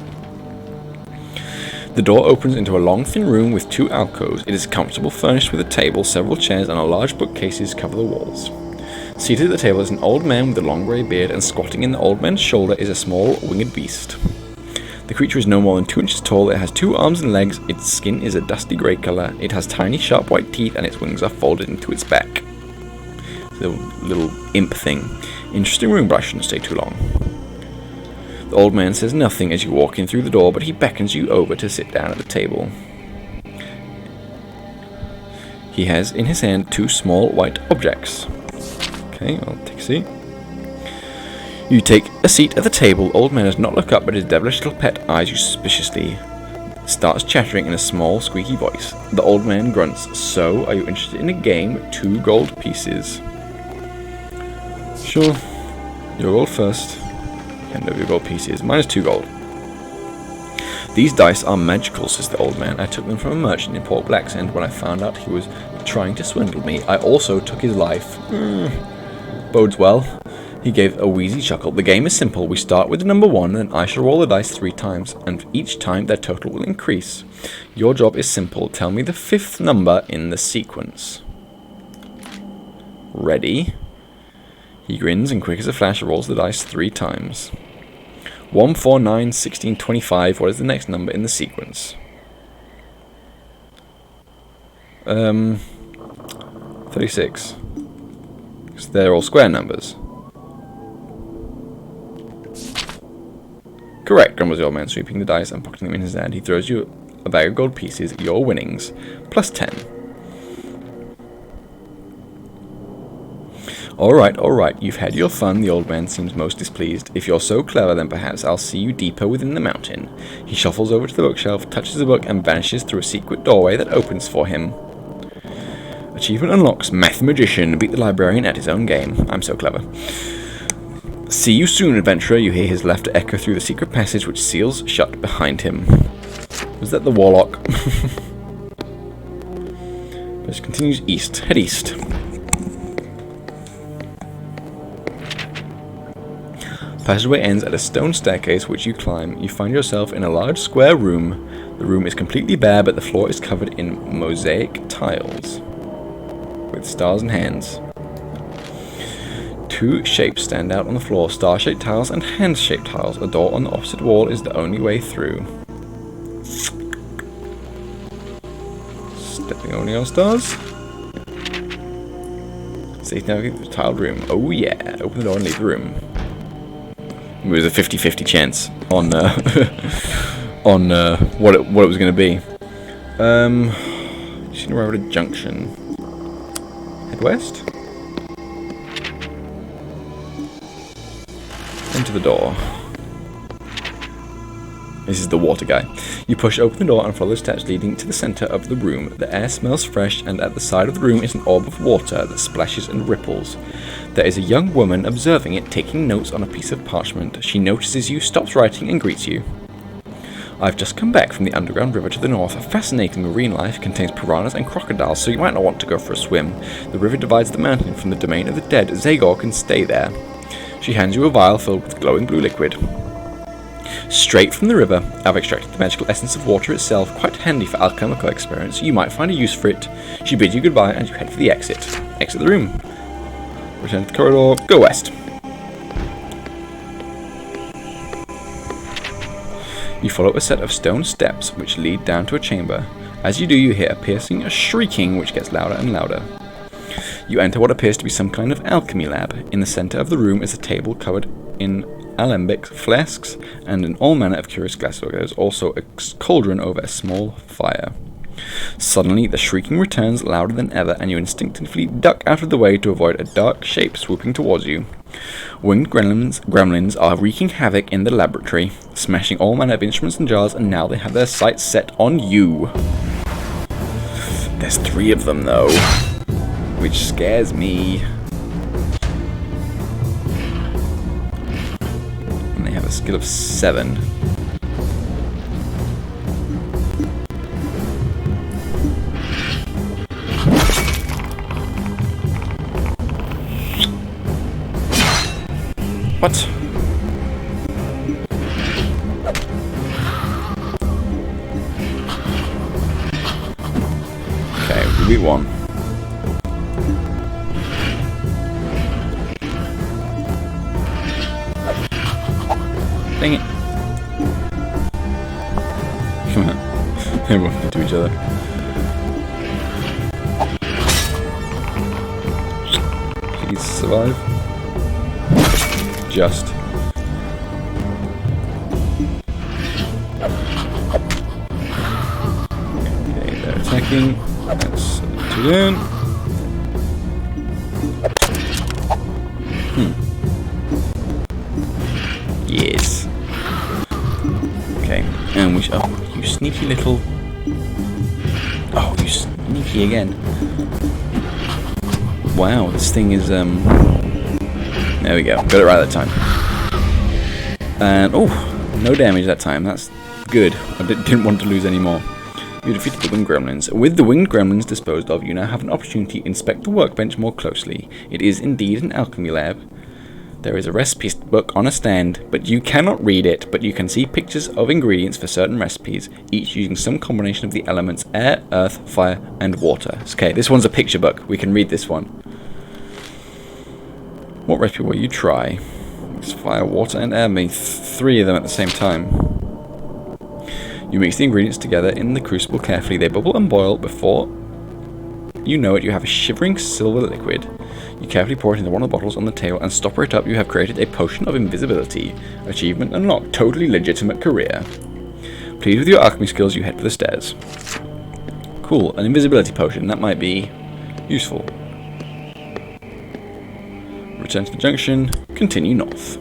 The door opens into a long, thin room with 2 alcoves. It is comfortable, furnished with a table, several chairs, and a large bookcases cover the walls. Seated at the table is an old man with a long grey beard, and squatting in the old man's shoulder is a small, winged beast. The creature is no more than 2 inches tall. It has 2 arms and legs. Its skin is a dusty grey colour. It has tiny, sharp white teeth, and its wings are folded into its back. It's a little imp thing. Interesting room, but I shouldn't stay too long. The old man says nothing as you walk in through the door, but he beckons you over to sit down at the table. He has in his hand 2 small white objects. Okay, I'll take a seat. You take a seat at the table. Old man does not look up, but his devilish little pet eyes you suspiciously. Starts chattering in a small, squeaky voice. The old man grunts. So, are you interested in a game? 2 gold pieces. Sure. Your gold first. Hand over your gold pieces. Minus 2 gold. These dice are magical, says the old man. I took them from a merchant in Port Blacksand. When I found out he was trying to swindle me, I also took his life. Bodes well. He gave a wheezy chuckle. The game is simple. We start with the number 1, and I shall roll the dice 3 times, and each time their total will increase. Your job is simple. Tell me the 5th number in the sequence. Ready? He grins, and quick as a flash rolls the dice 3 times. 1, 4, 9, 16, 25. What is the next number in the sequence? 36. Because they're all square numbers. Correct, grumbles the old man, sweeping the dice and pocketing them in his hand. He throws you a bag of gold pieces, your winnings, plus 10. Alright, you've had your fun. The old man seems most displeased. If you're so clever, then perhaps I'll see you deeper within the mountain. He shuffles over to the bookshelf, touches the book, and vanishes through a secret doorway that opens for him. Achievement unlocks, Math Magician. Beat the librarian at his own game. I'm so clever. See you soon, adventurer. You hear his laughter echo through the secret passage which seals shut behind him. Was that the warlock? This continues east. Head east. Passageway ends at a stone staircase which you climb. You find yourself in a large square room. The room is completely bare, but the floor is covered in mosaic tiles with stars and hands. 2 shapes stand out on the floor, star-shaped tiles and hand-shaped tiles. A door on the opposite wall is the only way through. Stepping only on stars. Safe navigate the tiled room. Oh yeah, open the door and leave the room. It was a 50-50 chance on what it was going to be. Just gonna arrive at a junction. Head west. Into the door. This is the water guy. You push open the door and follow the steps leading to the center of the room. The air smells fresh, and at the side of the room is an orb of water that splashes and ripples. There is a young woman observing it, taking notes on a piece of parchment. She notices you, stops writing, and greets you. I've just come back from the underground river to the north. Fascinating marine life, contains piranhas and crocodiles, so you might not want to go for a swim. The river divides the mountain from the domain of the dead. Zagor can stay there. She hands you a vial filled with glowing blue liquid. Straight from the river, I've extracted the magical essence of water itself, quite handy for alchemical experiments. You might find a use for it. She bids you goodbye and you head for the exit. Exit the room. Return to the corridor, go west. You follow a set of stone steps which lead down to a chamber. As you do, you hear a piercing shrieking which gets louder and louder. You enter what appears to be some kind of alchemy lab. In the center of the room is a table covered in alembics, flasks, and in all manner of curious glassware. There is also a cauldron over a small fire. Suddenly, the shrieking returns louder than ever, and you instinctively duck out of the way to avoid a dark shape swooping towards you. Winged gremlins are wreaking havoc in the laboratory, smashing all manner of instruments and jars, and now they have their sights set on you. There's 3 of them, though, which scares me. And they have a skill of 7. What? Okay, we beat 1. Dang it. They bumped into each other. Please survive. Just. Okay, they're attacking. Let's do it. Yes. Okay, and we. Oh, you sneaky little. Oh, you sneaky again. Wow, this thing is. There we go. Got it right that time. And oh, no damage that time. That's good. I didn't want to lose any more. You defeated the winged gremlins. With the winged gremlins disposed of, you now have an opportunity to inspect the workbench more closely. It is indeed an alchemy lab. There is a recipe book on a stand, but you cannot read it, but you can see pictures of ingredients for certain recipes, each using some combination of the elements air, earth, fire, and water. Okay, this one's a picture book. We can read this one. What recipe will you try? It's fire, water, and air. Maybe 3 of them at the same time. You mix the ingredients together in the crucible carefully. They bubble and boil. Before you know it, you have a shivering silver liquid. You carefully pour it into one of the bottles on the table and stopper it up. You have created a potion of invisibility. Achievement unlocked. Totally legitimate career. Pleased with your alchemy skills, you head for the stairs. Cool, an invisibility potion. That might be useful. Return to the junction. Continue north.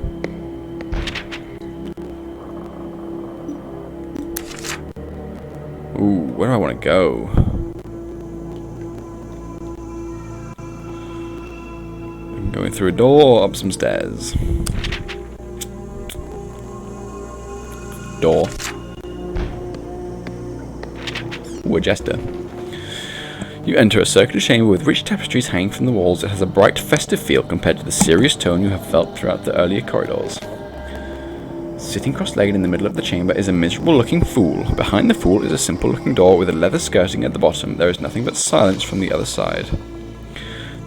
Ooh, where do I want to go? I'm going through a door or up some stairs? Door. Ooh, a jester. You enter a circular chamber with rich tapestries hanging from the walls. It has a bright, festive feel compared to the serious tone you have felt throughout the earlier corridors. Sitting cross-legged in the middle of the chamber is a miserable-looking fool. Behind the fool is a simple-looking door with a leather skirting at the bottom. There is nothing but silence from the other side.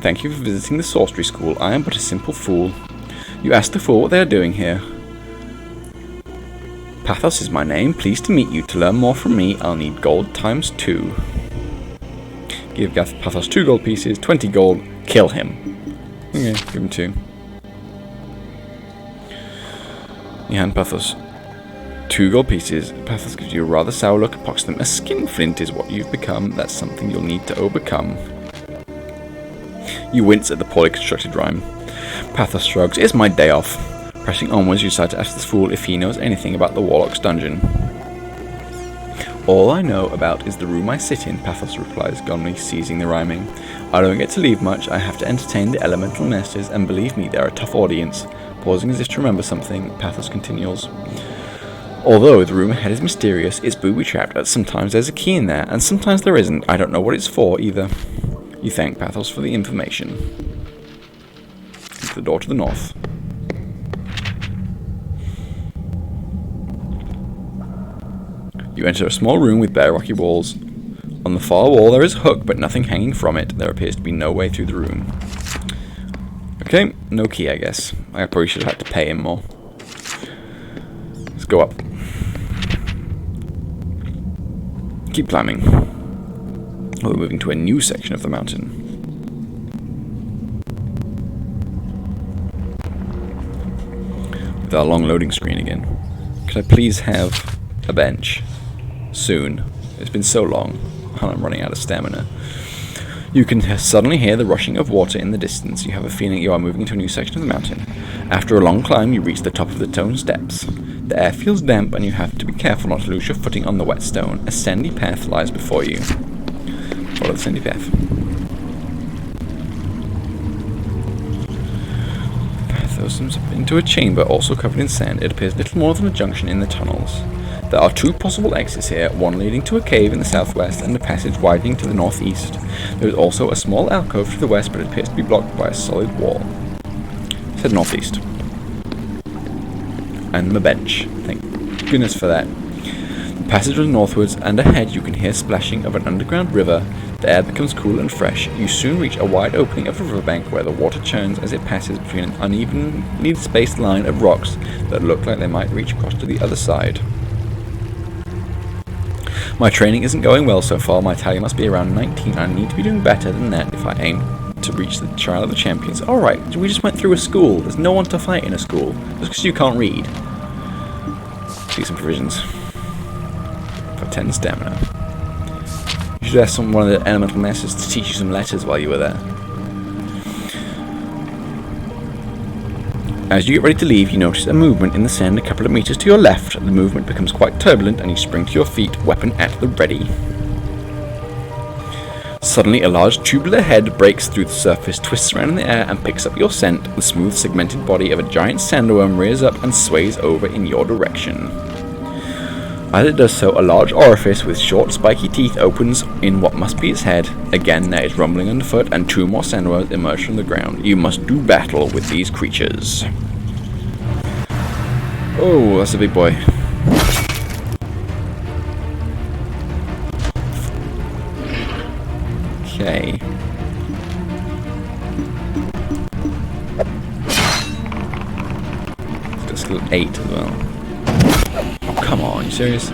Thank you for visiting the sorcery school. I am but a simple fool. You ask the fool what they are doing here. Pathos is my name. Pleased to meet you. To learn more from me, I'll need gold times 2. Give Pathos 2 gold pieces, 20 gold. Kill him. Okay, give him 2. You hand Pathos 2 gold pieces. Pathos gives you a rather sour look and pocks them. A skinflint is what you've become. That's something you'll need to overcome. You wince at the poorly constructed rhyme. Pathos shrugs. It's my day off. Pressing onwards, you decide to ask this fool if he knows anything about the Warlock's dungeon. All I know about is the room I sit in, Pathos replies, glumly seizing the rhyming. I don't get to leave much. I have to entertain the elemental nesters, and believe me, they're a tough audience. Pausing as if to remember something, Pathos continues. Although the room ahead is mysterious, it's booby-trapped, as sometimes there's a key in there, and sometimes there isn't. I don't know what it's for, either. You thank Pathos for the information. The door to the north. You enter a small room with bare rocky walls. On the far wall there is a hook, but nothing hanging from it. There appears to be no way through the room. Okay, no key, I guess. I probably should have had to pay him more. Let's go up. Keep climbing. Oh, we're moving to a new section of the mountain. With our long loading screen again. Could I please have a bench? Soon. It's been so long, and I'm running out of stamina. You can suddenly hear the rushing of water in the distance. You have a feeling you are moving into a new section of the mountain. After a long climb, you reach the top of the stone steps. The air feels damp, and you have to be careful not to lose your footing on the wet stone. A sandy path lies before you. Follow the sandy path. The path opens up into a chamber, also covered in sand. It appears little more than a junction in the tunnels. There are 2 possible exits here, one leading to a cave in the southwest and a passage widening to the northeast. There is also a small alcove to the west, but it appears to be blocked by a solid wall. Let's head northeast. And the bench. Thank goodness for that. The passage runs northwards, and ahead you can hear splashing of an underground river. The air becomes cool and fresh. You soon reach a wide opening of a riverbank where the water churns as it passes between an unevenly spaced line of rocks that look like they might reach across to the other side. My training isn't going well so far. My tally must be around 19. I need to be doing better than that if I aim to reach the Trial of the Champions. Alright, we just went through a school. There's no one to fight in a school. Just because you can't read. See some provisions. For 10 stamina. You should ask one of the elemental masters to teach you some letters while you were there. As you get ready to leave, you notice a movement in the sand a couple of meters to your left. The movement becomes quite turbulent and you spring to your feet, weapon at the ready. Suddenly, a large tubular head breaks through the surface, twists around in the air, and picks up your scent. The smooth, segmented body of a giant sandworm rears up and sways over in your direction. As it does so, a large orifice with short, spiky teeth opens in what must be its head. Again, there is rumbling underfoot, and 2 more sandworms emerge from the ground. You must do battle with these creatures. Oh, that's a big boy. Okay. It's got skill 8 as well. Oh, come on, you serious?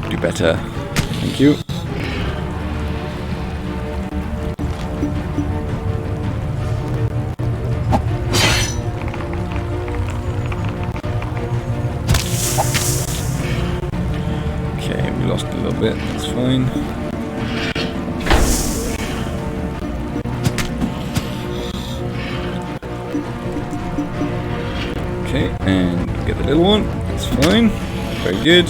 Do better. Thank you. Okay, we lost a little bit, that's fine. Okay, and get the little one, that's fine. Very good.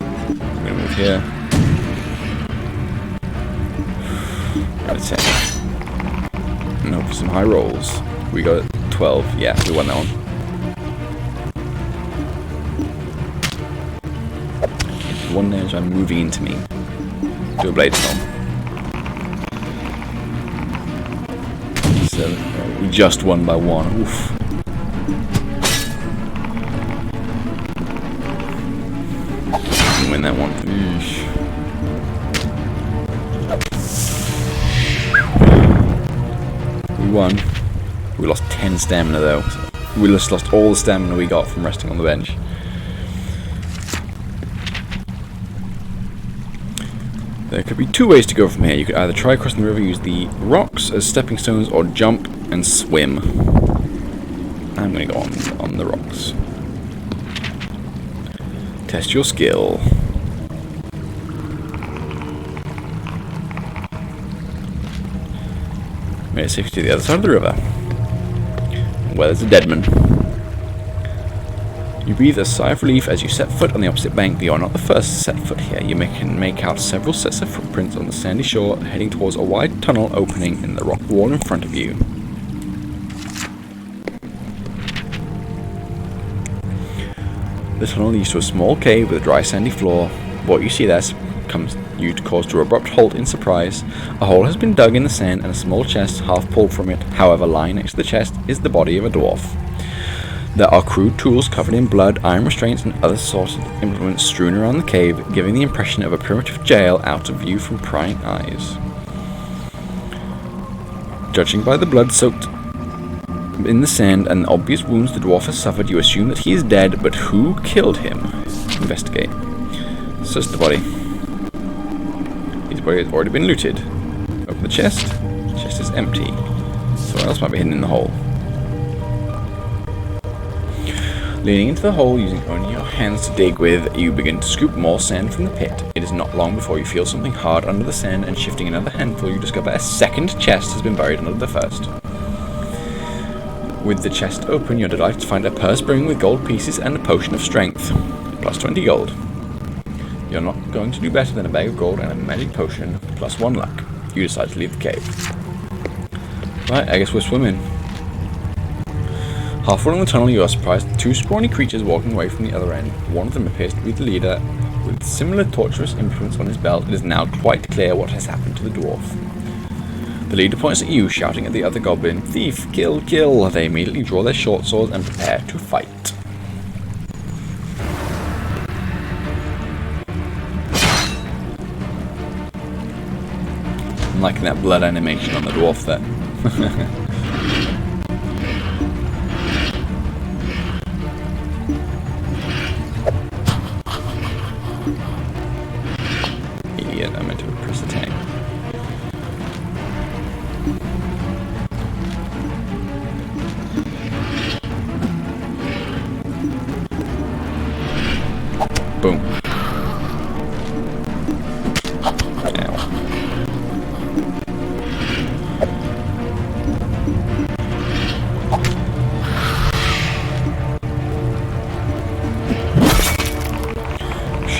I'm gonna move here. Got a 10. And hope for some high rolls. We got 12, yeah, we won that one. One there is moving into me. Do a Bladestorm. So, we just won by 1. Oof. Didn't win that one. Eesh. We won. We lost 10 stamina though. We just lost all the stamina we got from resting on the bench. There could be 2 ways to go from here. You could either try crossing the river, use the rocks as stepping stones, or jump and swim. I'm going to go on the rocks. Test your skill. Made it safely to the other side of the river, where there's a deadman. You breathe a sigh of relief as you set foot on the opposite bank, but you are not the first to set foot here. You can make out several sets of footprints on the sandy shore, heading towards a wide tunnel opening in the rock wall in front of you. The tunnel leads to a small cave with a dry sandy floor. What you see there comes you to cause to abrupt halt in surprise. A hole has been dug in the sand and a small chest half pulled from it. However, lying next to the chest is the body of a dwarf. There are crude tools covered in blood, iron restraints, and other sorted implements strewn around the cave, giving the impression of a primitive jail out of view from prying eyes. Judging by the blood soaked in the sand and the obvious wounds the dwarf has suffered, you assume that he is dead, but who killed him? Investigate. Search the body. His body has already been looted. Open the chest. The chest is empty. Someone else might be hidden in the hole. Leaning into the hole, using only your hands to dig with, you begin to scoop more sand from the pit. It is not long before you feel something hard under the sand, and shifting another handful, you discover a second chest has been buried under the first. With the chest open, you're delighted to find a purse brimming with gold pieces and a potion of strength. Plus 20 gold. You're not going to do better than a bag of gold and a magic potion, plus 1 luck. You decide to leave the cave. Right, I guess we're swimming. Halfway along the tunnel, you are surprised at 2 scrawny creatures walking away from the other end. One of them appears to be the leader. With similar torturous implements on his belt, it is now quite clear what has happened to the dwarf. The leader points at you, shouting at the other goblin, "Thief! Kill! Kill!" They immediately draw their short swords and prepare to fight. I'm liking that blood animation on the dwarf there.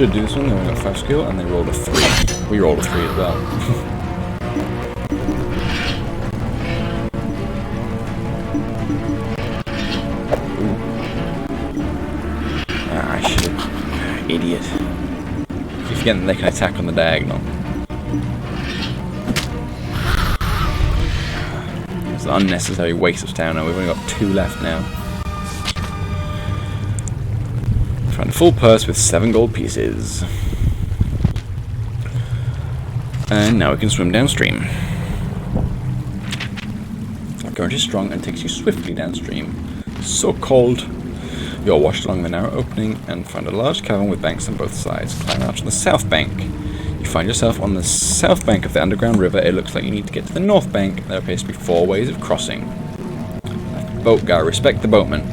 should do this one. They only got 5 skill, and they rolled a 3. We rolled a 3 as well. I should have... Idiot. Keep forgetting they can attack on the diagonal. It's an unnecessary waste of stamina. We've only got 2 left now. Find a full purse with 7 gold pieces. And now we can swim downstream. Our current is strong and takes you swiftly downstream. So cold. You are washed along the narrow opening and find a large cavern with banks on both sides. Climb out to the south bank. You find yourself on the south bank of the underground river. It looks like you need to get to the north bank. There appears to be 4 ways of crossing. Boat guy, respect the boatman.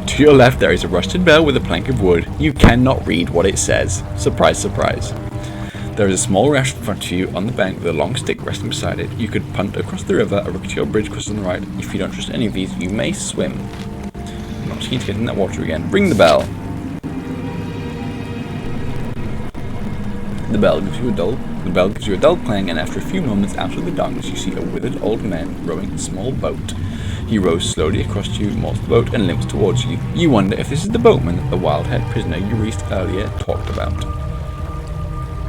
To your left there is a rusted bell with a plank of wood. You cannot read what it says. Surprise, surprise. There is a small raft in front of you on the bank with a long stick resting beside it. You could punt across the river. A rickety old bridge crosses on the right. If you don't trust any of these, you may swim. I'm not keen to get in that water again. Ring the bell. The bell gives you a dull clang, and after a few moments out of the darkness, you see a withered old man rowing a small boat. He rows slowly across to you, moors the boat, and limps towards you. You wonder if this is the boatman that the wild-haired prisoner you released earlier talked about.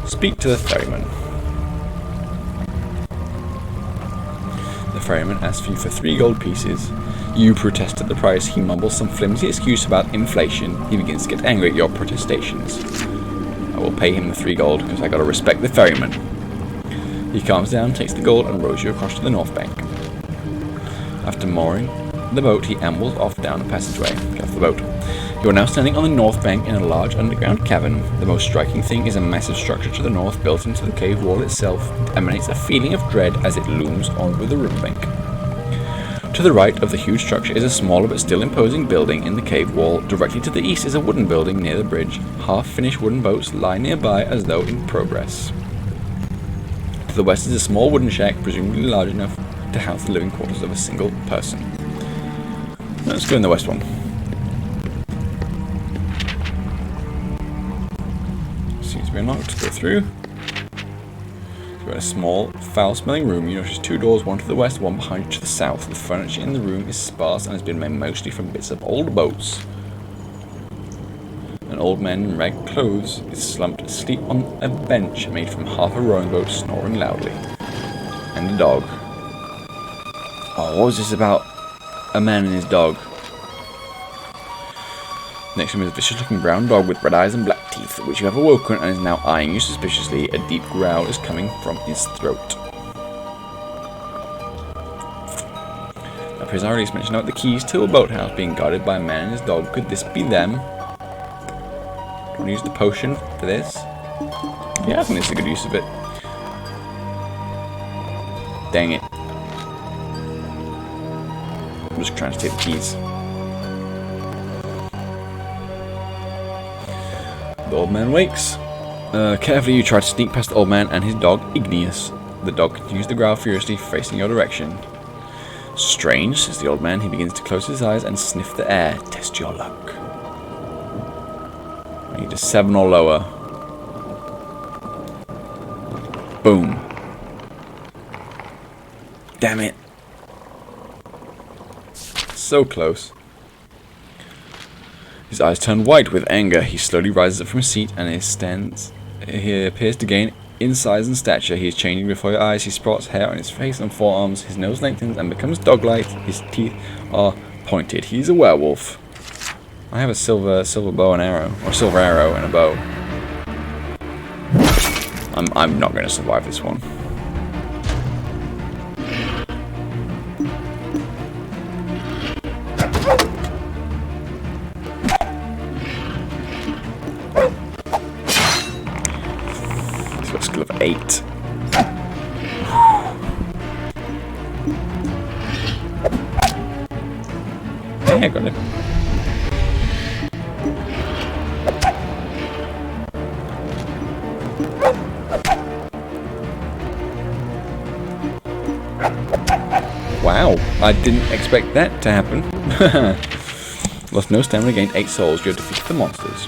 Speak to the ferryman. The ferryman asks you for 3 gold pieces. You protest at the price. He mumbles some flimsy excuse about inflation. He begins to get angry at your protestations. I will pay him the 3 gold because I gotta respect the ferryman. He calms down, takes the gold, and rows you across to the north bank. After mooring the boat, he ambles off down a passageway. Get off the boat. You are now standing on the north bank in a large underground cavern. The most striking thing is a massive structure to the north built into the cave wall itself. It emanates a feeling of dread as it looms onward the riverbank. To the right of the huge structure is a smaller but still imposing building in the cave wall. Directly to the east is a wooden building near the bridge. Half-finished wooden boats lie nearby as though in progress. To the west is a small wooden shack, presumably large enough to house the living quarters of a single person. Let's go in the west one. Seems to be unlocked. Go through. You're in a small, foul-smelling room. You notice 2 doors, one to the west, one behind you to the south. The furniture in the room is sparse and has been made mostly from bits of old boats. An old man in ragged clothes is slumped asleep on a bench made from half a rowing boat, snoring loudly. And a dog. Oh, what was this about a man and his dog? Next to him is a vicious-looking brown dog with red eyes and black teeth, which you have awoken and is now eyeing you suspiciously. A deep growl is coming from his throat. Now, Prisoner Release mentioned out the keys to a boathouse being guarded by a man and his dog. Could this be them? Do you want to use the potion for this? Yeah, I think this is a good use of it. Dang it. I'm just trying to take the keys. The old man wakes. Carefully you try to sneak past the old man and his dog, Igneous. The dog continues to growl furiously, facing your direction. Strange, says the old man. He begins to close his eyes and sniff the air. Test your luck. I need a 7 or lower. Boom. Damn it. So close. His eyes turn white with anger. He slowly rises up from his seat and he appears to gain in size and stature. He is changing before your eyes. He sprouts hair on his face and forearms. His nose lengthens and becomes dog-like. His teeth are pointed. He's a werewolf. I have a silver bow and arrow, or silver arrow and a bow. I'm not going to survive this one. He's got a skill of 8. Yeah, I got it. Wow, I didn't expect that to happen. Lost no stamina, gained 8 souls. You have defeated the monsters.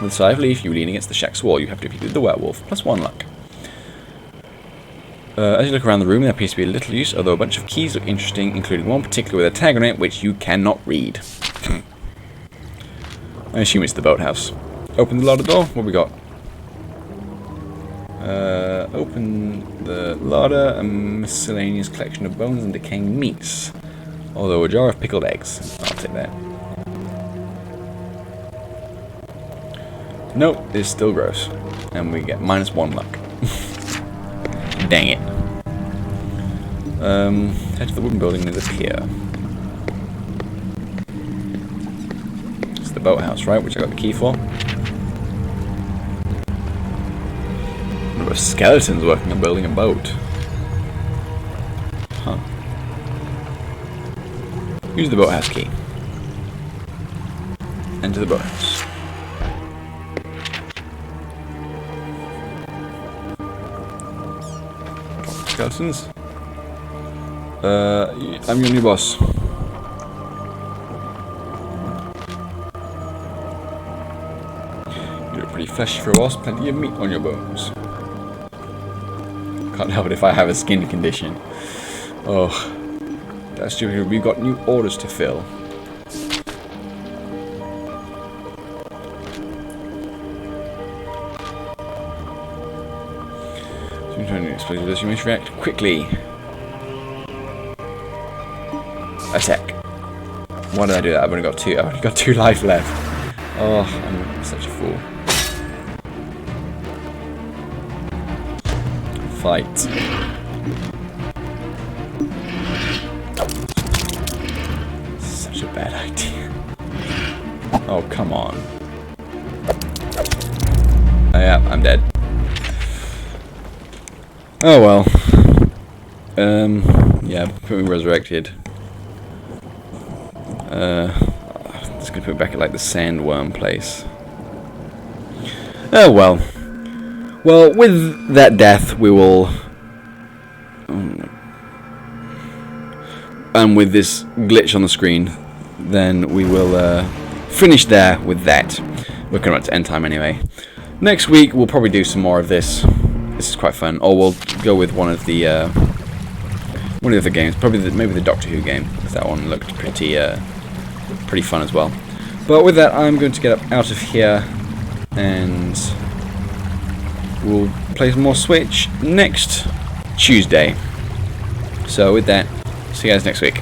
With a sigh of relief, you lean against the shack's wall. You have defeated the werewolf. +1 luck. As you look around the room, there appears to be little use, although a bunch of keys look interesting, including one particular with a tag on it, which you cannot read. I assume it's the boathouse. Open the larder door. What we got? Open the larder. A miscellaneous collection of bones and decaying meats. Although a jar of pickled eggs. I'll take that. Nope, it's still gross. And we get -1 luck. Dang it. Head to the wooden building near the pier. It's the boathouse, right? Which I got the key for. Number of skeletons working on building a boat. Huh. Use the boathouse key. Enter the boathouse. Skeletons. I'm your new boss. You look pretty fleshy for a boss. Plenty of meat on your bones. Can't help it if I have a skin condition. Oh, that's stupid. We've got new orders to fill. Explosives, you must react quickly. Attack. Why did I do that? I've only got 2. I've only got 2 life left. Oh, I'm such a fool. Fight. Such a bad idea. Oh, come on. Oh, yeah, I'm dead. Oh well. Yeah, put me resurrected. Just gonna put it back at like the sandworm place. Oh well. Well, with that death, we will. And with this glitch on the screen, then we will finish there with that. We're coming up to end time anyway. Next week, we'll probably do some more of this. This is quite fun. Or we'll go with one of the other games. Probably maybe the Doctor Who game, because that one looked pretty fun as well. But with that, I'm going to get out of here, and we'll play some more Switch next Tuesday. So with that, see you guys next week.